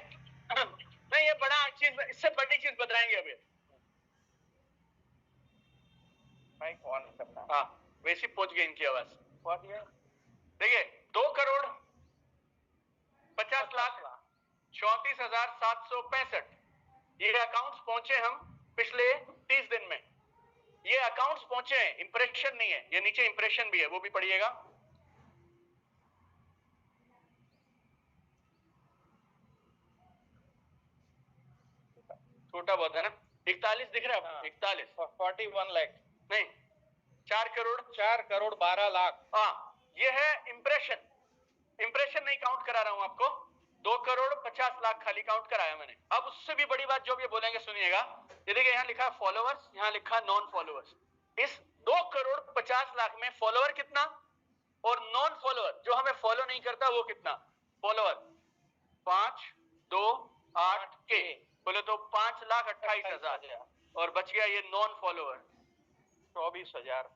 नहीं ये बड़ा चीज, इससे बड़ी चीज बताएंगे अभी। भाई कौन करना? हाँ वैसे पहुंच गई इनकी आवाज। बहुत ये देखिए 2,50,34,765 ये अकाउंट्स पहुंचे हम पिछले 30 दिन में। ये अकाउंट्स पहुंचे हैं, इंप्रेशन नहीं है। ये नीचे इंप्रेशन भी है, वो भी पढ़िएगा। छोटा बहुत है ना, 41 दिख रहा है? 41 41 लाख नहीं, 4 करोड़ 12 लाख। हाँ ये है इंप्रेशन। इंप्रेशन नहीं काउंट करा रहा हूं आपको, 2,50,00,000 खाली काउंट कराया मैंने। अब उससे भी बड़ी बात जो भी बोलेंगे सुनिएगा। ये देखिए यहाँ लिखा फॉलोवर्स, यहाँ लिखा नॉन फॉलोवर्स। इस 2,50,00,000 में फॉलोवर कितना और नॉन फॉलोवर जो हमें फॉलो नहीं करता वो कितना? फॉलोवर 528 के बोले तो 5,28,000 और बच गया ये नॉन फॉलोवर 24,000।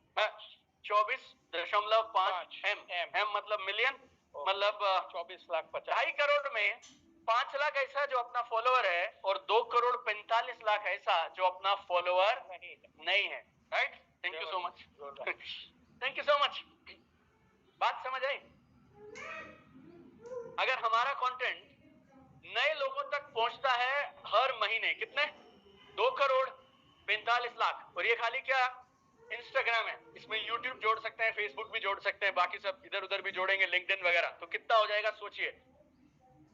24.5 एम मतलब मिलियन, मतलब 24,50,000। 2.5 करोड़ में 5 लाख ऐसा जो अपना फॉलोवर है और 2,45,00,000 ऐसा जो अपना फॉलोवर नहीं है। Right, thank you so much, thank you so much. बात समझ आई? अगर हमारा कंटेंट नए लोगों तक पहुंचता है हर महीने, कितने? 2,45,00,000 और ये खाली क्या इंस्टाग्राम है, इसमें यूट्यूब जोड़ सकते हैं, फेसबुक भी जोड़ सकते हैं, बाकी सब इधर उधर भी जोड़ेंगे, लिंक्डइन वगैरह, तो कितना हो जाएगा सोचिए।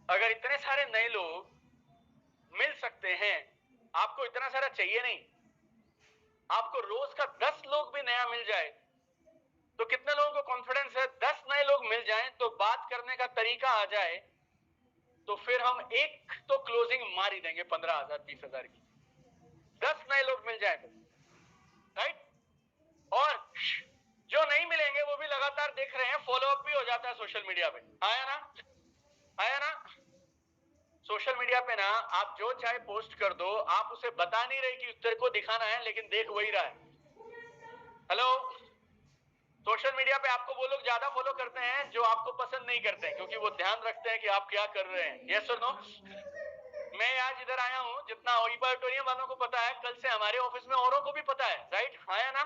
अगर इतने सारे नए लोग मिल सकते हैं, आपको इतना सारा चाहिए नहीं, आपको रोज का 10 लोग भी नया मिल जाए तो कितने लोगों को कॉन्फिडेंस है 10 नए लोग मिल जाएं तो बात करने का तरीका आ जाए तो फिर हम एक तो क्लोजिंग मार ही देंगे 15,000 20,000 की। 10 नए लोग मिल जाए तो, राइट। और जो नहीं मिलेंगे वो भी लगातार देख रहे हैं, फॉलोअप भी हो जाता है सोशल मीडिया पे। आया ना, आया ना? सोशल मीडिया पे ना आप जो चाहे पोस्ट कर दो, आप उसे बता नहीं रहे कि तेरे को दिखाना है, लेकिन देख वही रहा है। हेलो, सोशल मीडिया पे आपको वो लोग ज्यादा फॉलो करते हैं जो आपको पसंद नहीं करते हैं, क्योंकि वो ध्यान रखते हैं कि आप क्या कर रहे हैं। यस और नो? मैं आज इधर आया हूं, जितना ऑडिटोरियम वालों को पता है, कल से हमारे ऑफिस में औरों को भी पता है, राइट? आया ना?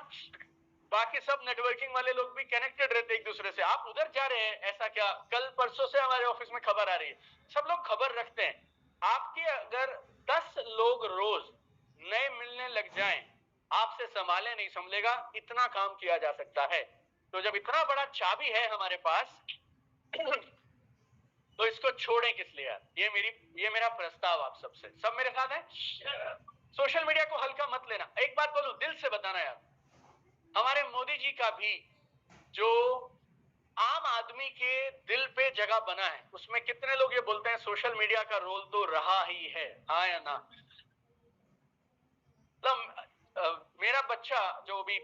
बाकी सब नेटवर्किंग वाले लोग भी कनेक्टेड रहते एक दूसरे से। आप उधर जा रहे हैं, ऐसा क्या? कल परसों से हमारे ऑफिस में खबर आ रही है, सब लोग खबर रखते हैं। आपके अगर 10 लोग रोज नए मिलने लग जाएं, आपसे संभाले नहीं संभलेगा, इतना काम किया जा सकता है। तो जब इतना बड़ा चाबी है हमारे पास, तो इसको छोड़ें किस लिए यार? ये मेरा प्रस्ताव आप सबसे, सब मेरे साथ हैं? सोशल मीडिया को हल्का मत लेना। एक बात बोलूं, दिल से बताना यार, हमारे मोदी जी का भी जो आम आदमी के दिल पे जगह बना है, उसमें कितने लोग ये बोलते हैं सोशल मीडिया का रोल तो रहा ही है, हाँ या ना? मेरा बच्चा जो भी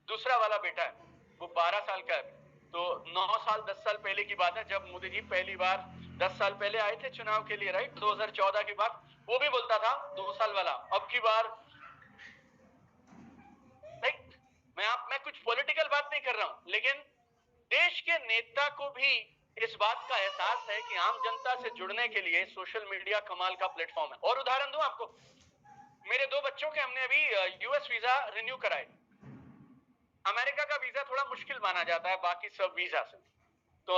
दूसरा वाला बेटा है, वो 12 साल का है। तो 9 साल 10 साल पहले की बात है, जब मोदी जी पहली बार 10 साल पहले आए थे चुनाव के लिए, राइट, 2014 की बात। वो भी बोलता था 2 साल वाला, अब की बार मैं कुछ पॉलिटिकल बात नहीं कर रहा हूं, लेकिन देश के नेता को भी इस बात का एहसास है कि आम जनता से जुड़ने के लिए सोशल मीडिया कमाल का प्लेटफॉर्म है। और उदाहरण दूं आपको, मेरे 2 बच्चों के हमने अभी यूएस वीजा रिन्यू कराए। अमेरिका का वीजा थोड़ा मुश्किल माना जाता है बाकी सब वीजा से, तो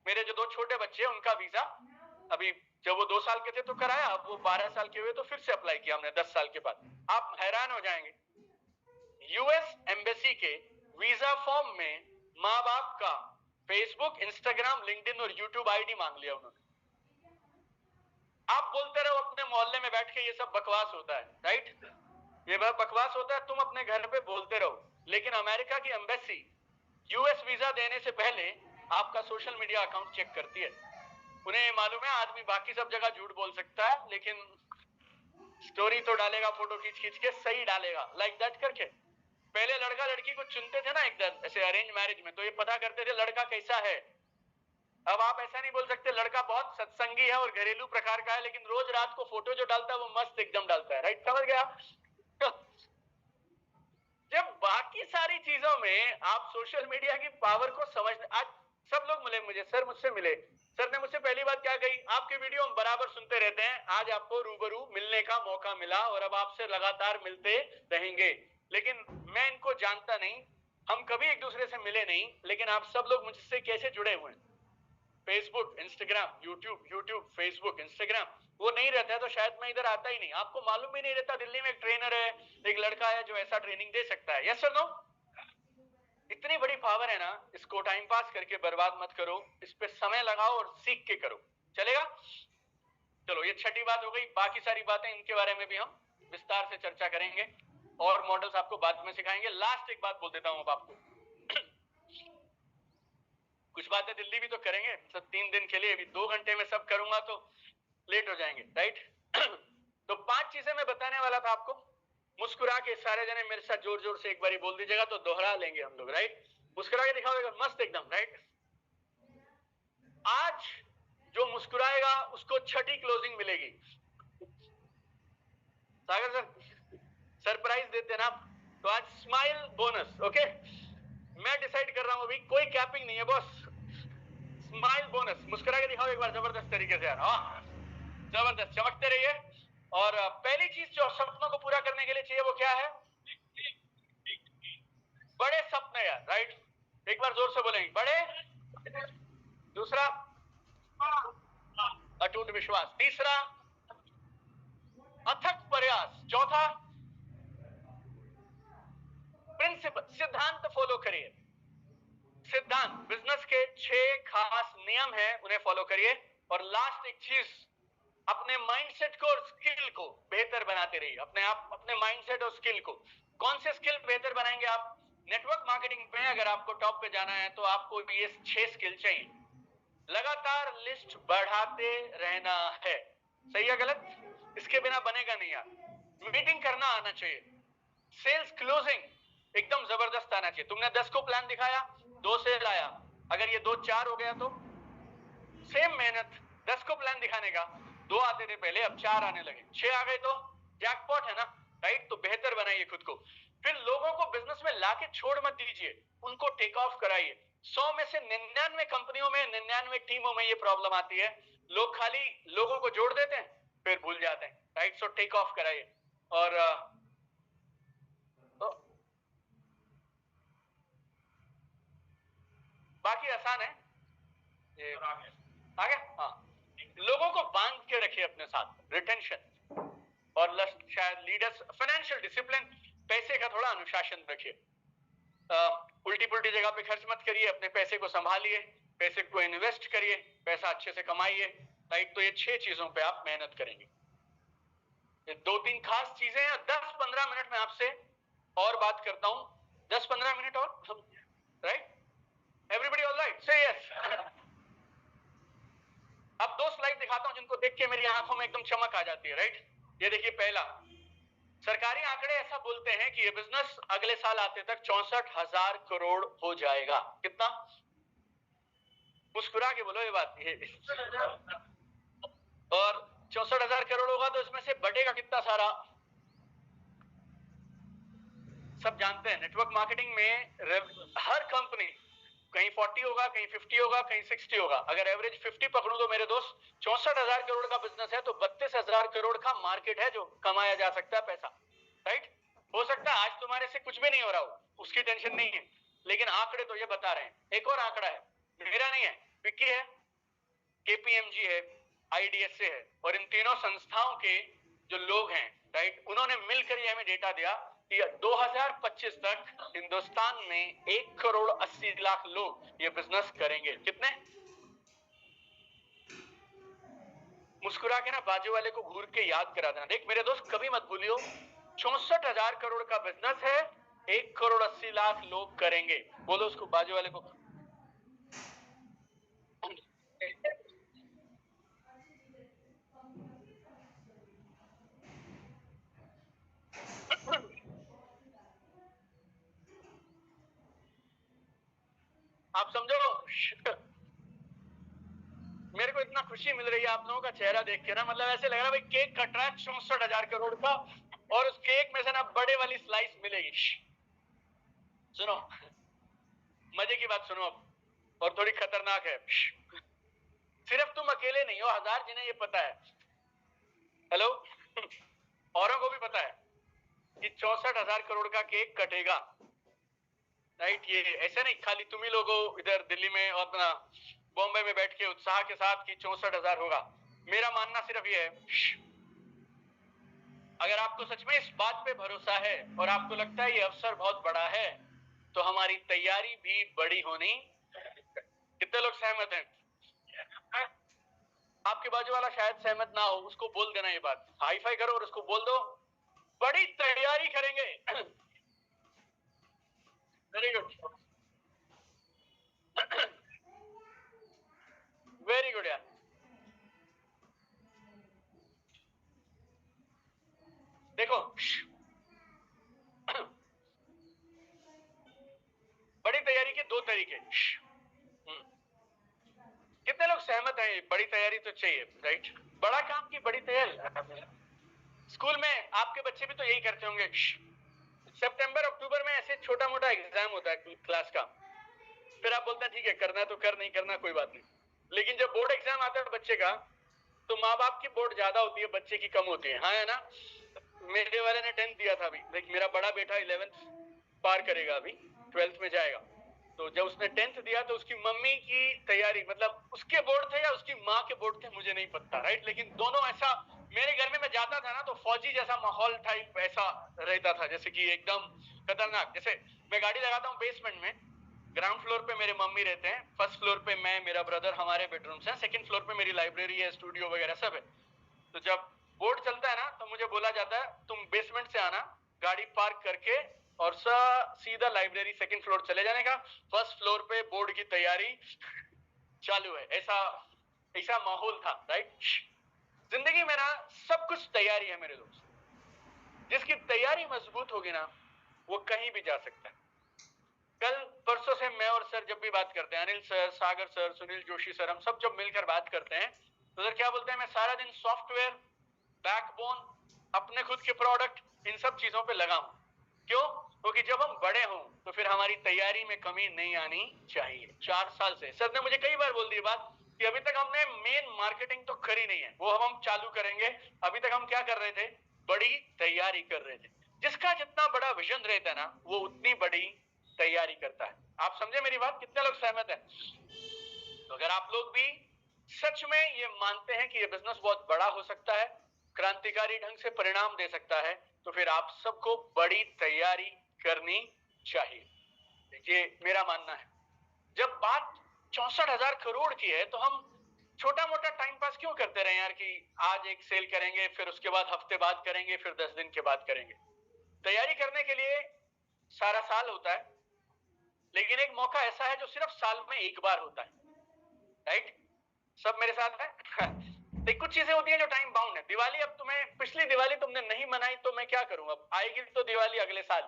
मेरे जो 2 छोटे बच्चे हैं उनका वीजा अभी, जब वो 2 साल के थे तो कराया, अब वो 12 साल के हुए तो फिर से अप्लाई किया हमने 10 साल के बाद। आप हैरान हो जाएंगे, यूएस एम्बेसी के वीजा फॉर्म में माँ बाप का फेसबुक, इंस्टाग्राम, लिंक्डइन और यूट्यूब आईडी मांग लिया उन्होंने। आप बोलते रहो अपने मोहल्ले में बैठ के ये सब बकवास होता है, राइट, ये बकवास होता है, तुम अपने घर पे बोलते रहो, लेकिन अमेरिका की एम्बेसी यूएस वीजा देने से पहले आपका सोशल मीडिया अकाउंट चेक करती है। उन्हें मालूम है आदमी बाकी सब जगह झूठ बोल सकता है, लेकिन स्टोरी तो डालेगा फोटो खींच खींच के, सही डालेगा लाइक दैट करके। पहले लड़का लड़की को चुनते थे ना एकदम ऐसे अरेंज मैरिज में, तो ये पता करते थे लड़का कैसा है। अब आप ऐसा नहीं बोल सकते लड़का बहुत सत्संगी है और घरेलू प्रकार का है, लेकिन रोज रात को फोटो जो डालता है वो मस्त एकदम डालता है, राइट, समझ गया? जब बाकी सारी चीजों में आप सोशल मीडिया की पावर को समझ, आज सब लोग मिले मुझे, सर मुझसे मिले, सर ने मुझसे पहली बात क्या कही, आपके वीडियो हम बराबर सुनते रहते हैं, आज आपको रूबरू मिलने का मौका मिला और अब आपसे लगातार मिलते रहेंगे। लेकिन मैं इनको जानता नहीं, हम कभी एक दूसरे से मिले नहीं, लेकिन आप सब लोग मुझसे कैसे जुड़े हुए हैं? Facebook, Instagram, YouTube, Facebook, Instagram, वो नहीं रहता है तो शायद मैं इधर आता ही नहीं। आपको मालूम भी नहीं रहता दिल्ली में एक ट्रेनर है, एक लड़का है जो ऐसा ट्रेनिंग दे सकता है। Yes sir, no? इतनी बड़ी पावर है ना, इसको टाइम पास करके बर्बाद मत करो, इस पे समय लगाओ और सीख के करो, चलेगा? चलो, ये छठी बात हो गई। बाकी सारी बातें इनके बारे में भी हम विस्तार से चर्चा करेंगे और मॉडल्स आपको बाद में सिखाएंगे। लास्ट एक बात बोल देता हूं अब आपको, कुछ बातें दिल्ली भी तो करेंगे, सब 3 दिन के लिए, अभी 2 घंटे में सब करूंगा तो लेट हो जाएंगे, राइट? तो 5 चीजें मैं बताने वाला था आपको। मुस्कुरा के सारे जने मेरे साथ जोर जोर से एक बारी बोल दीजिएगा तो दोहरा लेंगे हम लोग, राइट? मुस्कुरा के दिखाओगे मस्त एकदम, राइट? आज जो मुस्कुराएगा उसको छठी क्लोजिंग मिलेगी। सागर सर सरप्राइज देते ना, तो आज स्माइल बोनस, ओके? मैं डिसाइड कर रहा हूं, अभी कोई कैपिंग नहीं है बॉस, स्माइल बोनस। मुस्कुरा के दिखाओ एक बार जबरदस्त तरीके से यार, हाँ जबरदस्त, चमकते रहिए। और पहली चीज जो सपनों को पूरा करने के लिए चाहिए वो क्या है? बड़े सपने यार, राइट? एक बार जोर से बोलेंगे, बड़े। दूसरा, अटूट विश्वास। तीसरा, अथक प्रयास। चौथा, प्रिंसिपल, सिद्धांत फॉलो करिए। सिद्धांत, बिजनेस के 6 खास नियम हैं, उन्हें फॉलो करिए। और लास्ट एक चीज, अपने माइंडसेट को और स्किल को बेहतर बनाते रहिए। अपने माइंडसेट और स्किल को। कौन से स्किल बेहतर बनाएंगे आप? नेटवर्क मार्केटिंग पे अगर आपको टॉप पे जाना है तो आपको ये 6 स्किल चाहिए। लगातार लिस्ट बढ़ाते रहना है, सही है गलत? इसके बिना बनेगा नहीं यार। मीटिंग करना आना चाहिए। सेल्स क्लोजिंग एकदम जबरदस्त आना चाहिए। तुमने 10 को प्लान दिखाया, 2 से लाया, अगर ये 2 4 हो गया तो सेम मेहनत, 10 को प्लान दिखाने का, 2 आते थे पहले, अब 4 आने लगे, 6 आ गए तो जैकपॉट है ना, राइट? तो बेहतर बनाइए खुद को। फिर लोगों को बिजनेस में लाके छोड़ मत दीजिए, उनको टेक ऑफ कराइए। 100 में से 99 कंपनियों में, 99 टीमों में ये प्रॉब्लम आती है, लोग खाली लोगों को जोड़ देते हैं फिर भूल जाते हैं, राइट? सो टेक ऑफ कराइए। और तो बाकी आसान है, ये आ गया? हाँ, लोगों को बांध के रखिए अपने साथ, रिटेंशन। और शायद लीडर्स, फाइनेंशियल डिसिप्लिन, पैसे का थोड़ा अनुशासन रखिए। उल्टी पुल्टी जगह पे खर्च मत करिए, अपने पैसे को संभालिए। पैसे को इन्वेस्ट करिए, पैसा अच्छे से कमाइए, राइट। तो ये 6 चीजों पे आप मेहनत करेंगे। ये 2-3 खास चीजें हैं। 10-15 मिनट में आपसे और बात करता हूं, 10-15 मिनट और, राइट? Everybody all right? से यस। अब 2 स्लाइड दिखाता हूं जिनको देख के मेरी आंखों में एकदम चमक आ जाती है, राइट? ये देखिए, पहला, सरकारी आंकड़े ऐसा बोलते हैं कि ये बिजनेस अगले साल आते तक 64,000 करोड़ हो जाएगा। कितना? मुस्कुरा के बोलो ये बात। और 64,000 करोड़ होगा तो इसमें से बटेगा कितना सारा? सब जानते हैं नेटवर्क मार्केटिंग में हर कंपनी कहीं 40 होगा, कहीं 50 होगा, कहीं 60 होगा। अगर एवरेज 50 पकड़ूं तो मेरे दोस्त 64,000 करोड़ का बिजनेस है तो 32,000 करोड़ का मार्केट है जो कमाया जा सकता है पैसा, राइट? हो सकता है आज तुम्हारे से कुछ भी नहीं हो रहा हो, उसकी टेंशन नहीं है, लेकिन आंकड़े तो ये बता रहे हैं। एक और आंकड़ा है, मेरा नहीं है, विक्की है, केपीएमजी है, आईडीएसए है, और इन तीनों संस्थाओं के जो लोग हैं, राइट, उन्होंने मिलकर ये हमें डेटा दिया कि 2025 तक हिंदुस्तान में 1,80,00,000 लोग ये बिजनेस करेंगे। कितने? मुस्कुरा के ना बाजू वाले को घूर के याद करा देना। देख मेरे दोस्त, कभी मत भूलियो, 64,000 करोड़ का बिजनेस है, 1,80,00,000 लोग करेंगे। बोलो उसको, बाजू वाले को। आप समझो, मेरे को इतना खुशी मिल रही है आप लोगों का चेहरा देख के ना, मतलब ऐसे लग रहा है भाई केक कट रहा है 64,000 करोड़ का, और उस केक में से ना बड़े वाली स्लाइस मिलेगी। सुनो, मजे की बात सुनो अब, और थोड़ी खतरनाक है। सिर्फ तुम अकेले नहीं हो, 1000 जिन्हें ये पता है, हेलो, औरों को भी पता है कि 64,000 करोड़ का केक कटेगा, राइट? ये ऐसे नहीं खाली तुम ही लोगों इधर दिल्ली में और अपना बॉम्बे में बैठ के उत्साह के साथ कि 64,000 होगा। मेरा मानना सिर्फ ये है, अगर आपको सच में इस बात पे भरोसा है और आपको लगता है ये अवसर बहुत बड़ा है, तो हमारी तैयारी भी बड़ी होनी। कितने लोग सहमत हैं? आपके बाजू वाला शायद सहमत ना हो, उसको बोल देना ये बात, हाई फाई करो और उसको बोल दो बड़ी तैयारी करेंगे। वेरी गुड, वेरी गुड यार। देखो, बड़ी तैयारी के 2 तरीके। कितने लोग सहमत हैं? बड़ी तैयारी तो चाहिए, राइट? बड़ा काम की बड़ी तैयारी। स्कूल में आपके बच्चे भी तो यही करते होंगे। सितंबर अक्टूबर में ऐसे छोटा मोटा एग्जाम होता है क्लास का, फिर आप बोलते हैं ठीक है करना है तो कर, नहीं करना कोई बात नहीं। लेकिन जब बोर्ड एग्जाम आता है बच्चे का, तो माँ बाप की बोर्ड ज्यादा होती है, बच्चे की कम होती है। हाँ है ना? मेरे वाले ने 10th दिया था अभी, देख मेरा बड़ा बेटा 11th पार करेगा, अभी 12th में जाएगा। तो जब उसने 10th दिया तो उसकी मम्मी की तैयारी, मतलब उसके बोर्ड थे या उसकी माँ के बोर्ड थे मुझे नहीं पता, राइट? लेकिन दोनों ऐसा, मेरे घर में मैं जाता था ना तो फौजी जैसा माहौल टाइप ऐसा रहता था, जैसे कि एकदम खतरनाक। जैसे मैं गाड़ी लगाता हूँ बेसमेंट में, ग्राउंड फ्लोर पे मेरे मम्मी रहते हैं, फर्स्ट फ्लोर पे मैं, मेरा ब्रदर, हमारे बेडरूम्स हैं, सेकंड फ्लोर पे मेरी लाइब्रेरी है, स्टूडियो वगैरह सब है। तो जब बोर्ड चलता है ना तो मुझे बोला जाता है तुम बेसमेंट से आना, गाड़ी पार्क करके और सीधा लाइब्रेरी सेकंड फ्लोर चले जाने का, फर्स्ट फ्लोर पे बोर्ड की तैयारी चालू है। ऐसा ऐसा माहौल था, राइट? जिंदगी में ना सब कुछ तैयारी है मेरे दोस्त। जिसकी तैयारी मजबूत होगी ना वो कहीं भी जा सकता है। कल परसों से मैं और सर जब भी बात करते हैं, अनिल सर, सागर सर, सुनील जोशी सर, हम सब जब मिलकर बात करते हैं तो सर क्या बोलते हैं, मैं सारा दिन सॉफ्टवेयर, बैकबोन, अपने खुद के प्रोडक्ट, इन सब चीजों पे लगा हूं। क्यों? क्योंकि जब हम बड़े हों तो फिर हमारी तैयारी में कमी नहीं आनी चाहिए। 4 साल से सर ने मुझे कई बार बोल दी बात कि अभी तक हमने मेन मार्केटिंग तो करी नहीं है, वो हम चालू करेंगे। अभी तक हम क्या कर रहे थे? बड़ी तैयारी कर रहे थे। जिसका जितना बड़ा विजन रहता है ना वो उतनी बड़ी तैयारी करता है। आप समझे मेरी बात? कितने लोग सहमत हैं? तो अगर आप लोग भी सच में ये मानते हैं कि ये बिजनेस बहुत बड़ा हो सकता है, क्रांतिकारी ढंग से परिणाम दे सकता है, तो फिर आप सबको बड़ी तैयारी करनी चाहिए। ये मेरा मानना है। जब बात 64,000 करोड़ की है, तो हम छोटा मोटा टाइम पास क्यों करते रहे यार कि आज एक सेल करेंगे, फिर उसके बाद हफ्ते बाद करेंगे, फिर 10 दिन के बाद करेंगे। तैयारी करने के लिए सारा साल होता है, लेकिन एक मौका ऐसा है जो सिर्फ साल में एक बार होता है, राइट? सब मेरे साथ है? तो कुछ चीजें होती हैं जो टाइम बाउंड है। दिवाली, अब तुम्हें पिछली दिवाली तुमने नहीं मनाई तो मैं क्या करूं, अब आएगी तो दिवाली अगले साल।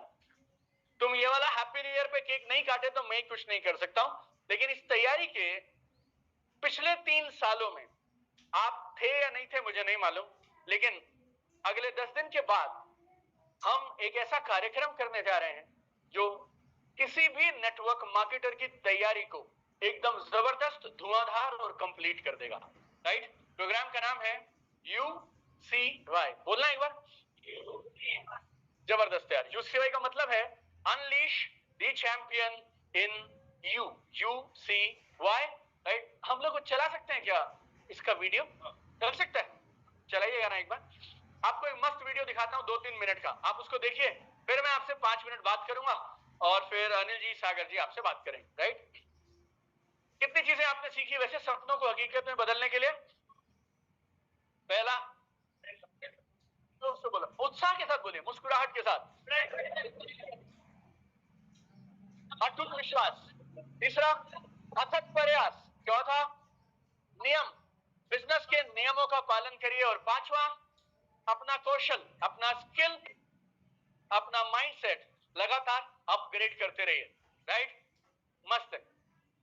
तुम ये वाला हैप्पी न्यू ईयर पे केक नहीं काटे तो मैं कुछ नहीं कर सकता हूं। लेकिन इस तैयारी के पिछले 3 सालों में आप थे या नहीं थे मुझे नहीं मालूम, लेकिन अगले 10 दिन के बाद हम एक ऐसा कार्यक्रम करने जा रहे हैं जो किसी भी नेटवर्क मार्केटर की तैयारी को एकदम जबरदस्त, धुआंधार और कंप्लीट कर देगा, राइट? प्रोग्राम का नाम है UCY। बोलना एक बार, जबरदस्त यार। UCY का मतलब है unleash the champion in you, UCY, right? हम लोग चला सकते हैं क्या इसका वीडियो? चल सकता है, चलाइएगा ना एक बार। आपको एक मस्त वीडियो दिखाता हूं 2-3 मिनट का, आप उसको देखिए, फिर मैं आपसे 5 मिनट बात करूंगा और फिर अनिल जी, सागर जी आपसे बात करेंगे, राइट? कितनी चीजें आपने सीखी वैसे सपनों को हकीकत में बदलने के लिए? पहला, बोलो, उत्साह के साथ बोलिए, मुस्कुराहट के साथ, अटूट विश्वास। तीसरा, अथक प्रयास। चौथा, नियम, बिजनेस के नियमों का पालन करिए। और पांचवा, अपना कौशल, अपना स्किल, अपना माइंडसेट लगातार अपग्रेड करते रहिए, राइट? मस्त है,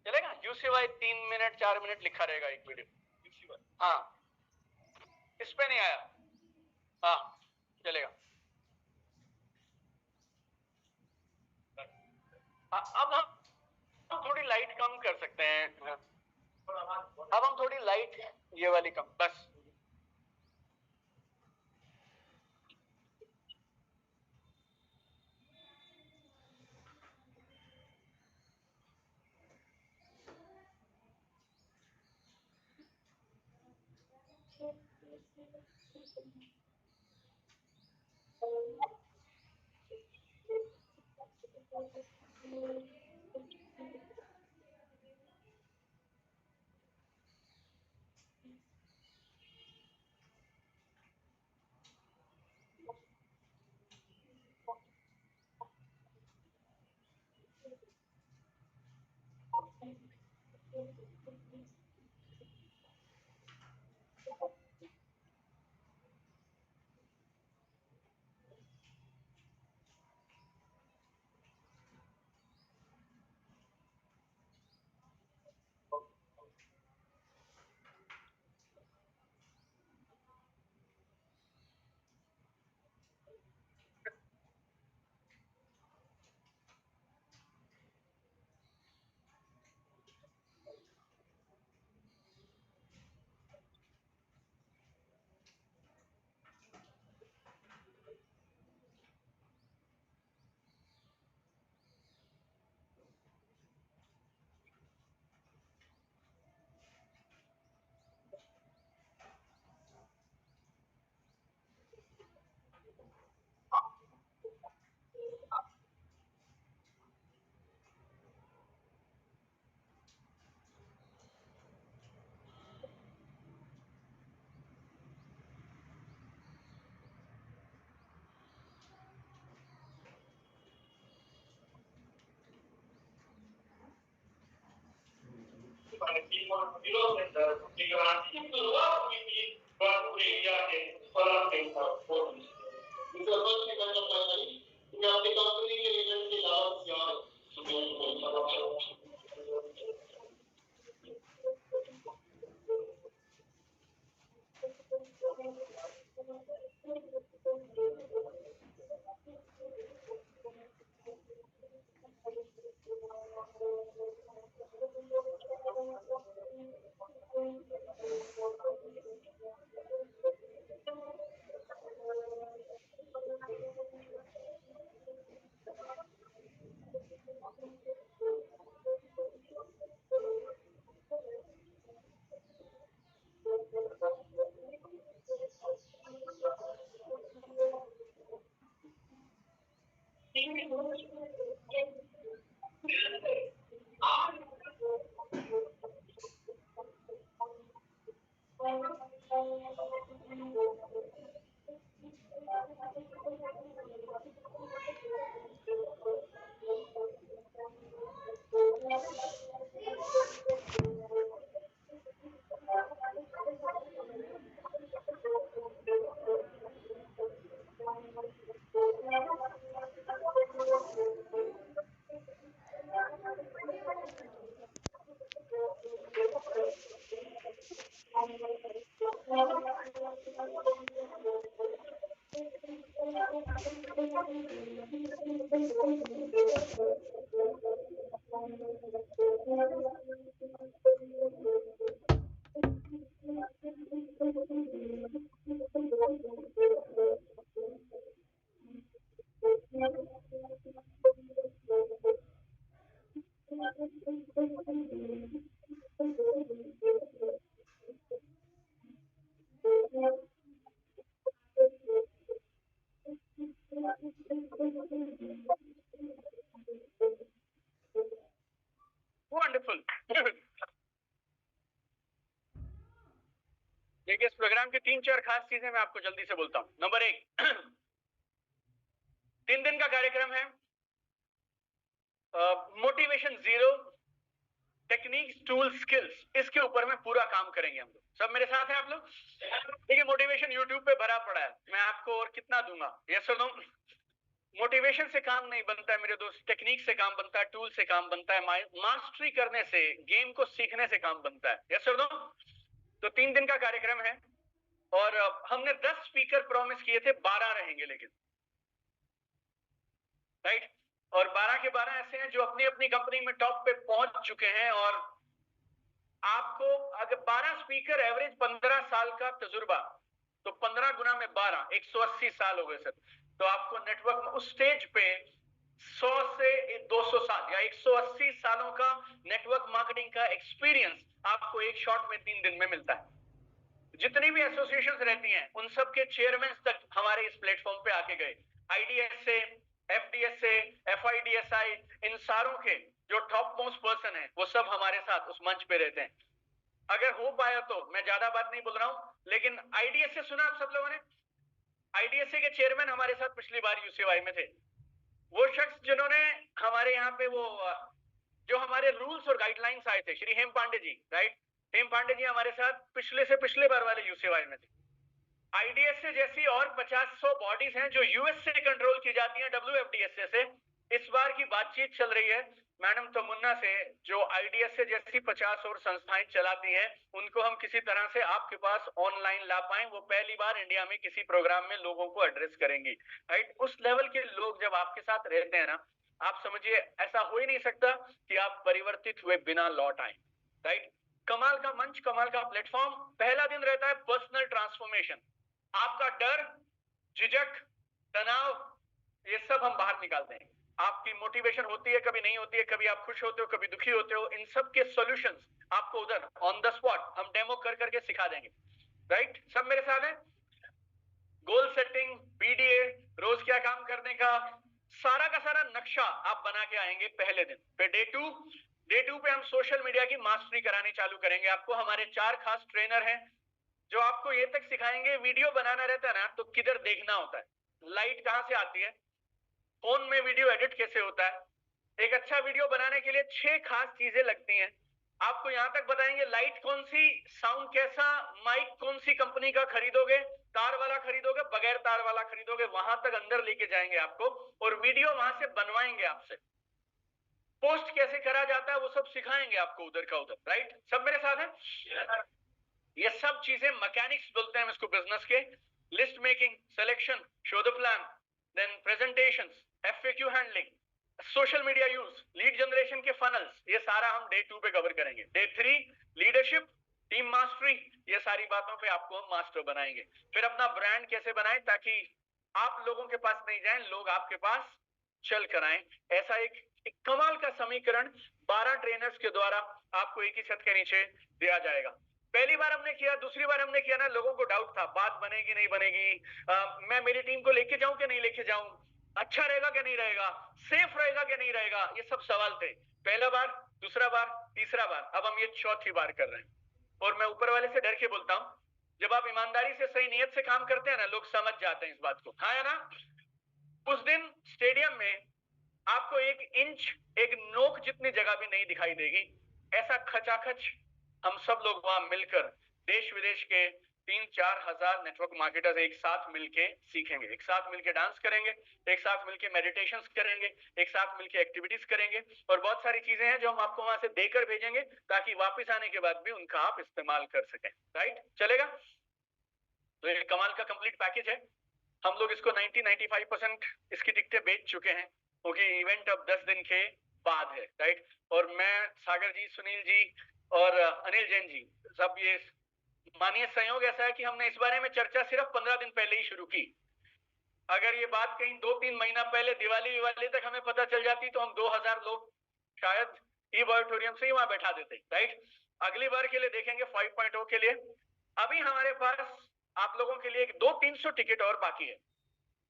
चलेगा। UCY 3 मिनट 4 मिनट लिखा रहेगा एक वीडियो। हाँ, इस पे नहीं आया, हाँ चलेगा। अब हम थोड़ी लाइट कम कर सकते हैं, अब हम थोड़ी लाइट ये वाली कम, बस। वंडरफुल। देखिए, इस प्रोग्राम की 3-4 खास चीजें मैं आपको जल्दी से बोलता हूं। नंबर 1, 3 दिन का कार्यक्रम है। Motivation zero, techniques, tool, skills, इसके ऊपर में पूरा काम करेंगे हम लोग। सब मेरे साथ हैं आप लोग? देखिए, मोटिवेशन यूट्यूब पे भरा पड़ा है, मैं आपको और कितना दूंगा? यस और नो? मोटिवेशन से काम नहीं बनता है मेरे दोस्त, टेक्निक से काम बनता है, टूल से काम बनता है, मास्टरी करने से, गेम को सीखने से काम बनता है। यस और नो? तो 3 दिन का कार्यक्रम है और हमने 10 स्पीकर प्रॉमिस किए थे, 12 रहेंगे लेकिन, राइट? और 12 के 12 ऐसे हैं जो अपनी अपनी कंपनी में टॉप पे पहुंच चुके हैं। और आपको अगर 12 स्पीकर, एवरेज 15 साल का तजुर्बा, तो 15 गुना में 12, 180 साल हो गए सर। तो आपको नेटवर्क में उस स्टेज पे 100 से 200 साल या 180 सालों का नेटवर्क मार्केटिंग का एक्सपीरियंस आपको एक शॉट में 3 दिन में मिलता है। जितनी भी एसोसिएशंस रहती हैं उन सब के चेयरमैन तक हमारे इस प्लेटफॉर्म पे आके गए। आईडीएसए, एफडीएसए, एफआईडीएसआई, इन सारों के जो टॉप मोस्ट पर्सन है वो सब हमारे साथ उस मंच पे रहते हैं। अगर हो पाया तो, मैं ज्यादा बात नहीं बोल रहा हूं, लेकिन आईडीएसए सुना आप सब लोगों ने? आईडीएसए के चेयरमैन हमारे साथ पिछली बार यूसीवाई में थे। वो शख्स जिन्होंने हमारे यहाँ पे वो जो हमारे रूल्स और गाइडलाइंस आए थे, श्री हेम पांडे जी, राइट? हेम पांडे जी हमारे साथ पिछले से पिछले बार वाले यूसीवाई में थे। आईडीएसए जैसी और 50-100 बॉडीज हैं जो यूएस से कंट्रोल की जाती हैं, डब्ल्यूएफडीएसए से। इस बार की बातचीत चल रही है मैडम तमुन्ना से, जो आईडीएसए जैसी 50 और संस्थाएं चलाती हैं, उनको हम किसी तरह से आपके पास ऑनलाइन ला पाएं। वो पहली बार इंडिया में किसी प्रोग्राम में लोगों को एड्रेस करेंगी, राइट? उस लेवल के लोग जब आपके साथ रहते हैं ना, आप समझिए ऐसा हो ही नहीं सकता कि आप परिवर्तित हुए बिना लौट आए, राइट? कमाल का मंच, कमाल का प्लेटफॉर्म। पहला दिन रहता है पर्सनल ट्रांसफॉर्मेशन। आपका डर, झिझक, तनाव, ये सब हम बाहर निकालते हैं। आपकी मोटिवेशन होती है, कभी नहीं होती है, कभी आप खुश होते हो, कभी दुखी होते हो, इन सब के सॉल्यूशंस आपको उधर ऑन द स्पॉट हम डेमो कर करके सिखा देंगे, राइट? सब मेरे साथ हैं? गोल सेटिंग, पीडीए, रोज क्या काम करने का सारा का सारा नक्शा आप बना के आएंगे पहले दिन पे। डे टू पे हम सोशल मीडिया की मास्टरी करानी चालू करेंगे। आपको हमारे 4 खास ट्रेनर हैं जो आपको ये तक सिखाएंगे, वीडियो बनाना रहता है ना तो किधर देखना होता है, लाइट कहां से आती है, फोन में वीडियो एडिट कैसे होता है। एक अच्छा वीडियो बनाने के लिए 6 खास चीजें लगती हैं। आपको यहां तक बताएंगे लाइट कौन सी, साउंड कैसा, माइक कौन सी कंपनी का खरीदोगे, तार वाला खरीदोगे, बगैर तार वाला खरीदोगे, वहां तक अंदर लेके जाएंगे आपको और वीडियो वहां से बनवाएंगे आपसे। पोस्ट कैसे करा जाता है वो सब सिखाएंगे आपको उधर का उधर, राइट? सब मेरे साथ हैं? ये सब चीजें मैकेनिक्स बोलते हैं इसको बिजनेस के। List making, selection, show the plan, then presentations, FAQ handling, social media use, lead generation के फनल्स, ये सारा हम डे 2 पे कवर करेंगे। डे 3 लीडरशिप, टीम मास्टरी, ये सारी बातों पे आपको हम मास्टर बनाएंगे। फिर अपना ब्रांड कैसे बनाएं ताकि आप लोगों के पास नहीं जाएं, लोग आपके पास चल कर आए। ऐसा एक कमाल का समीकरण 12 ट्रेनर्स के द्वारा आपको एक ही छत के नीचे दिया जाएगा। पहली बार हमने किया, दूसरी बार हमने किया ना, लोगों को डाउट था बात बनेगी नहीं बनेगी, मैं मेरी टीम को लेके जाऊं कि नहीं लेके जाऊं, अच्छा रहेगा कि नहीं रहेगा, सेफ रहेगा कि नहीं रहेगा, ये सब सवाल थे। पहला बार, दूसरा बार, तीसरा बार, अब हम ये चौथी बार कर रहे हैं। और मैं ऊपर वाले से डर के बोलता हूं, जब आप ईमानदारी से सही नीयत से काम करते हैं ना, लोग समझ जाते हैं इस बात को, हाँ है ना। उस दिन स्टेडियम में आपको एक इंच, एक नोक जितनी जगह भी नहीं दिखाई देगी। ऐसा खचाखच हम सब लोग वहां मिलकर देश विदेश के 3-4 हजार नेटवर्क मार्केटर्स एक साथ मिलके सीखेंगे, एक साथ मिलके डांस करेंगे, एक साथ मिलके मेडिटेशंस करेंगे, एक साथ मिलके एक्टिविटीज करेंगे, और बहुत सारी चीजें हैं जो हम आपको वहां से देकर भेजेंगे ताकि वापस आने के बाद भी उनका आप इस्तेमाल कर सकें। राइट, चलेगा? तो ये कमाल का कंप्लीट पैकेज है। हम लोग इसको 90-95% इसकी टिकटें बेच चुके हैं, क्योंकि इवेंट अब 10 दिन के बाद है। राइट, और मैं, सागर जी, सुनील जी और अनिल जैन जी, सब ये मानिए संयोग ऐसा है कि हमने इस बारे में चर्चा सिर्फ 15 दिन पहले ही शुरू की। अगर ये बात कहीं 2-3 महीना पहले दिवाली तक हमें पता चल जाती तो हम 2000 लोग शायद ई ऑडिटोरियम से ही वहां बैठा देते। राइट, अगली बार के लिए देखेंगे 5.0 के लिए। अभी हमारे पास आप लोगों के लिए 200-300 टिकट और बाकी है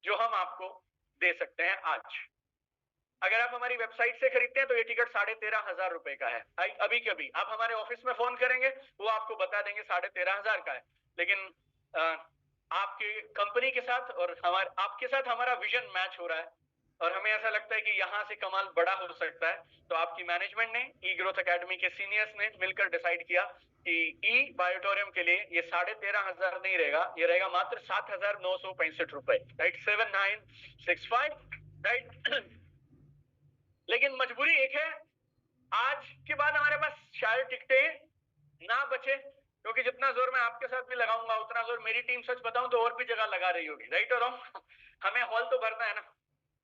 जो हम आपको दे सकते हैं आज। अगर आप हमारी वेबसाइट से खरीदते हैं तो ये टिकट 13,500 रुपए का है। अभी के अभी आप हमारे ऑफिस में फोन करेंगे, वो आपको बता देंगे 13,500 का है। लेकिन आपकी कंपनी के साथ और आपके साथ हमारा विजन मैच हो रहा है और हमें ऐसा लगता है कि यहाँ से कमाल बड़ा हो सकता है, तो आपकी मैनेजमेंट ने, ई ग्रोथ एकेडमी के सीनियर्स ने मिलकर डिसाइड किया कि ई बायोटोरियम के लिए ये 13,500 नहीं रहेगा, ये रहेगा मात्र 7,965 रुपए। राइट, 7965। राइट, लेकिन मजबूरी एक है, आज के बाद हमारे पास शायद टिकटें ना बचे, क्योंकि जितना जोर मैं आपके साथ भी लगाऊंगा उतना जोर मेरी टीम, सच बताऊं तो और भी जगह लगा रही होगी। राइट और हमें हॉल तो भरना है ना,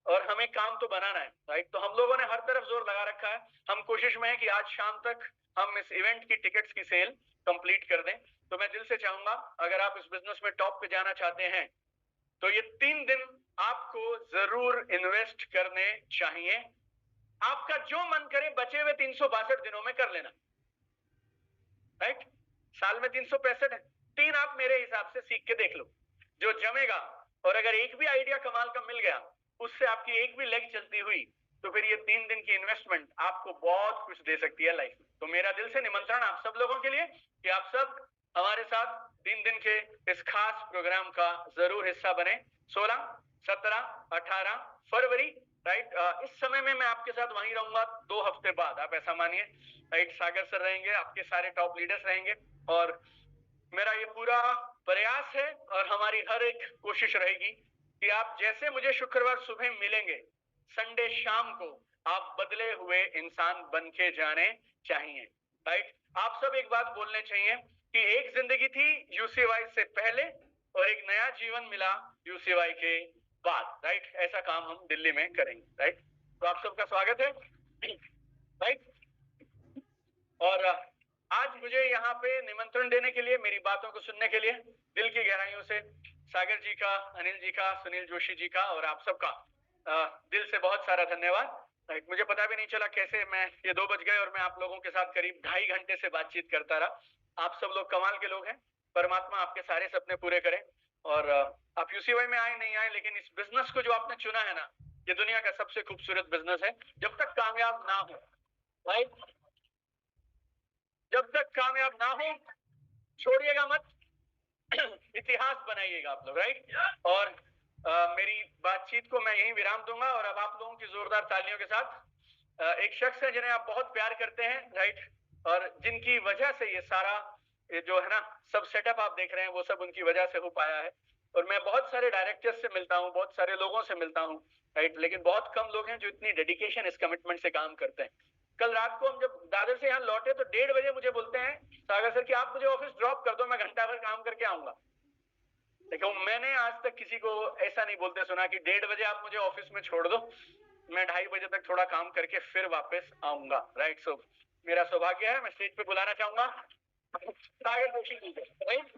और हमें काम तो बनाना है। राइट, तो हम लोगों ने हर तरफ जोर लगा रखा है। हम कोशिश में है कि आज शाम तक हम इस इवेंट की टिकट्स की सेल कंप्लीट कर दें। तो मैं दिल से चाहूंगा, अगर आप इस बिजनेस में टॉप पे जाना चाहते हैं तो ये 3 दिन आपको जरूर इन्वेस्ट करने चाहिए। आपका जो मन करे बचे हुए 362 दिनों में कर लेना। राइट, साल में 365 है, 3 आप मेरे हिसाब से सीख के देख लो, जो जमेगा। और अगर एक भी आइडिया कमाल का मिल गया, उससे आपकी एक भी लेग चलती हुई, तो फिर ये 3 दिन की इन्वेस्टमेंट आपको बहुत कुछ दे सकती है लाइफ में। तो मेरा दिल से निमंत्रण आप सब लोगों के लिए कि आप सब हमारे साथ 3 दिन के इस खास प्रोग्राम का जरूर हिस्सा बने। 16, 17, 18 फरवरी। राइट, इस समय में मैं आपके साथ वहीं रहूंगा 2 हफ्ते बाद, आप ऐसा मानिए। राइट, सागर सर रहेंगे, आपके सारे टॉप लीडर्स रहेंगे, और मेरा ये पूरा प्रयास है और हमारी हर एक कोशिश रहेगी कि आप जैसे मुझे शुक्रवार सुबह मिलेंगे, संडे शाम को आप बदले हुए इंसान बन के जाने चाहिए। राइट, आप सब एक बात बोलने चाहिए कि एक जिंदगी थी यूसीवाई से पहले और एक नया जीवन मिला यूसीवाई के बाद। राइट, ऐसा काम हम दिल्ली में करेंगे। राइट, तो आप सबका स्वागत है। राइट, और आज मुझे यहाँ पे निमंत्रण देने के लिए, मेरी बातों को सुनने के लिए दिल की गहराइयों से सागर जी का, अनिल जी का, सुनील जोशी जी का और आप सबका दिल से बहुत सारा धन्यवाद। राइट, मुझे पता भी नहीं चला कैसे ये 2 बज गए और मैं आप लोगों के साथ करीब 2.5 घंटे से बातचीत करता रहा। आप सब लोग कमाल के लोग हैं, परमात्मा आपके सारे सपने पूरे करें। और आप यूसीवाई में आए नहीं आए, लेकिन इस बिजनेस को जो आपने चुना है ना, ये दुनिया का सबसे खूबसूरत बिजनेस है। जब तक कामयाब ना हो, राइट, जब तक कामयाब ना हो छोड़िएगा मत, इतिहास बनाइएगा आप लोग। राइट, और मेरी बातचीत को मैं यहीं विराम दूंगा और अब आप लोगों की जोरदार तालियों के साथ एक शख्स है जिन्हें आप बहुत प्यार करते हैं। राइट, और जिनकी वजह से ये सारा जो है ना सब सेटअप आप देख रहे हैं, वो सब उनकी वजह से हो पाया है। और मैं बहुत सारे डायरेक्टर्स से मिलता हूँ, बहुत सारे लोगों से मिलता हूँ। राइट, लेकिन बहुत कम लोग हैं जो इतनी डेडिकेशन, इस कमिटमेंट से काम करते हैं। कल रात को हम जब दादर से यहाँ लौटे तो 1:30 बजे मुझे बोलते हैं, सागर सर कि आप मुझे ऑफिस ड्रॉप कर दो, मैं घंटा भर काम करके आऊंगा। लेकिन मैंने आज तक किसी को ऐसा नहीं बोलते सुना कि 1:30 बजे आप मुझे ऑफिस में छोड़ दो, मैं 2:30 बजे तक थोड़ा काम करके फिर वापस आऊंगा। राइट, सो मेरा सौभाग्य है, मैं स्टेज पे बुलाना चाहूंगा सागर जोशी जी को। राइट,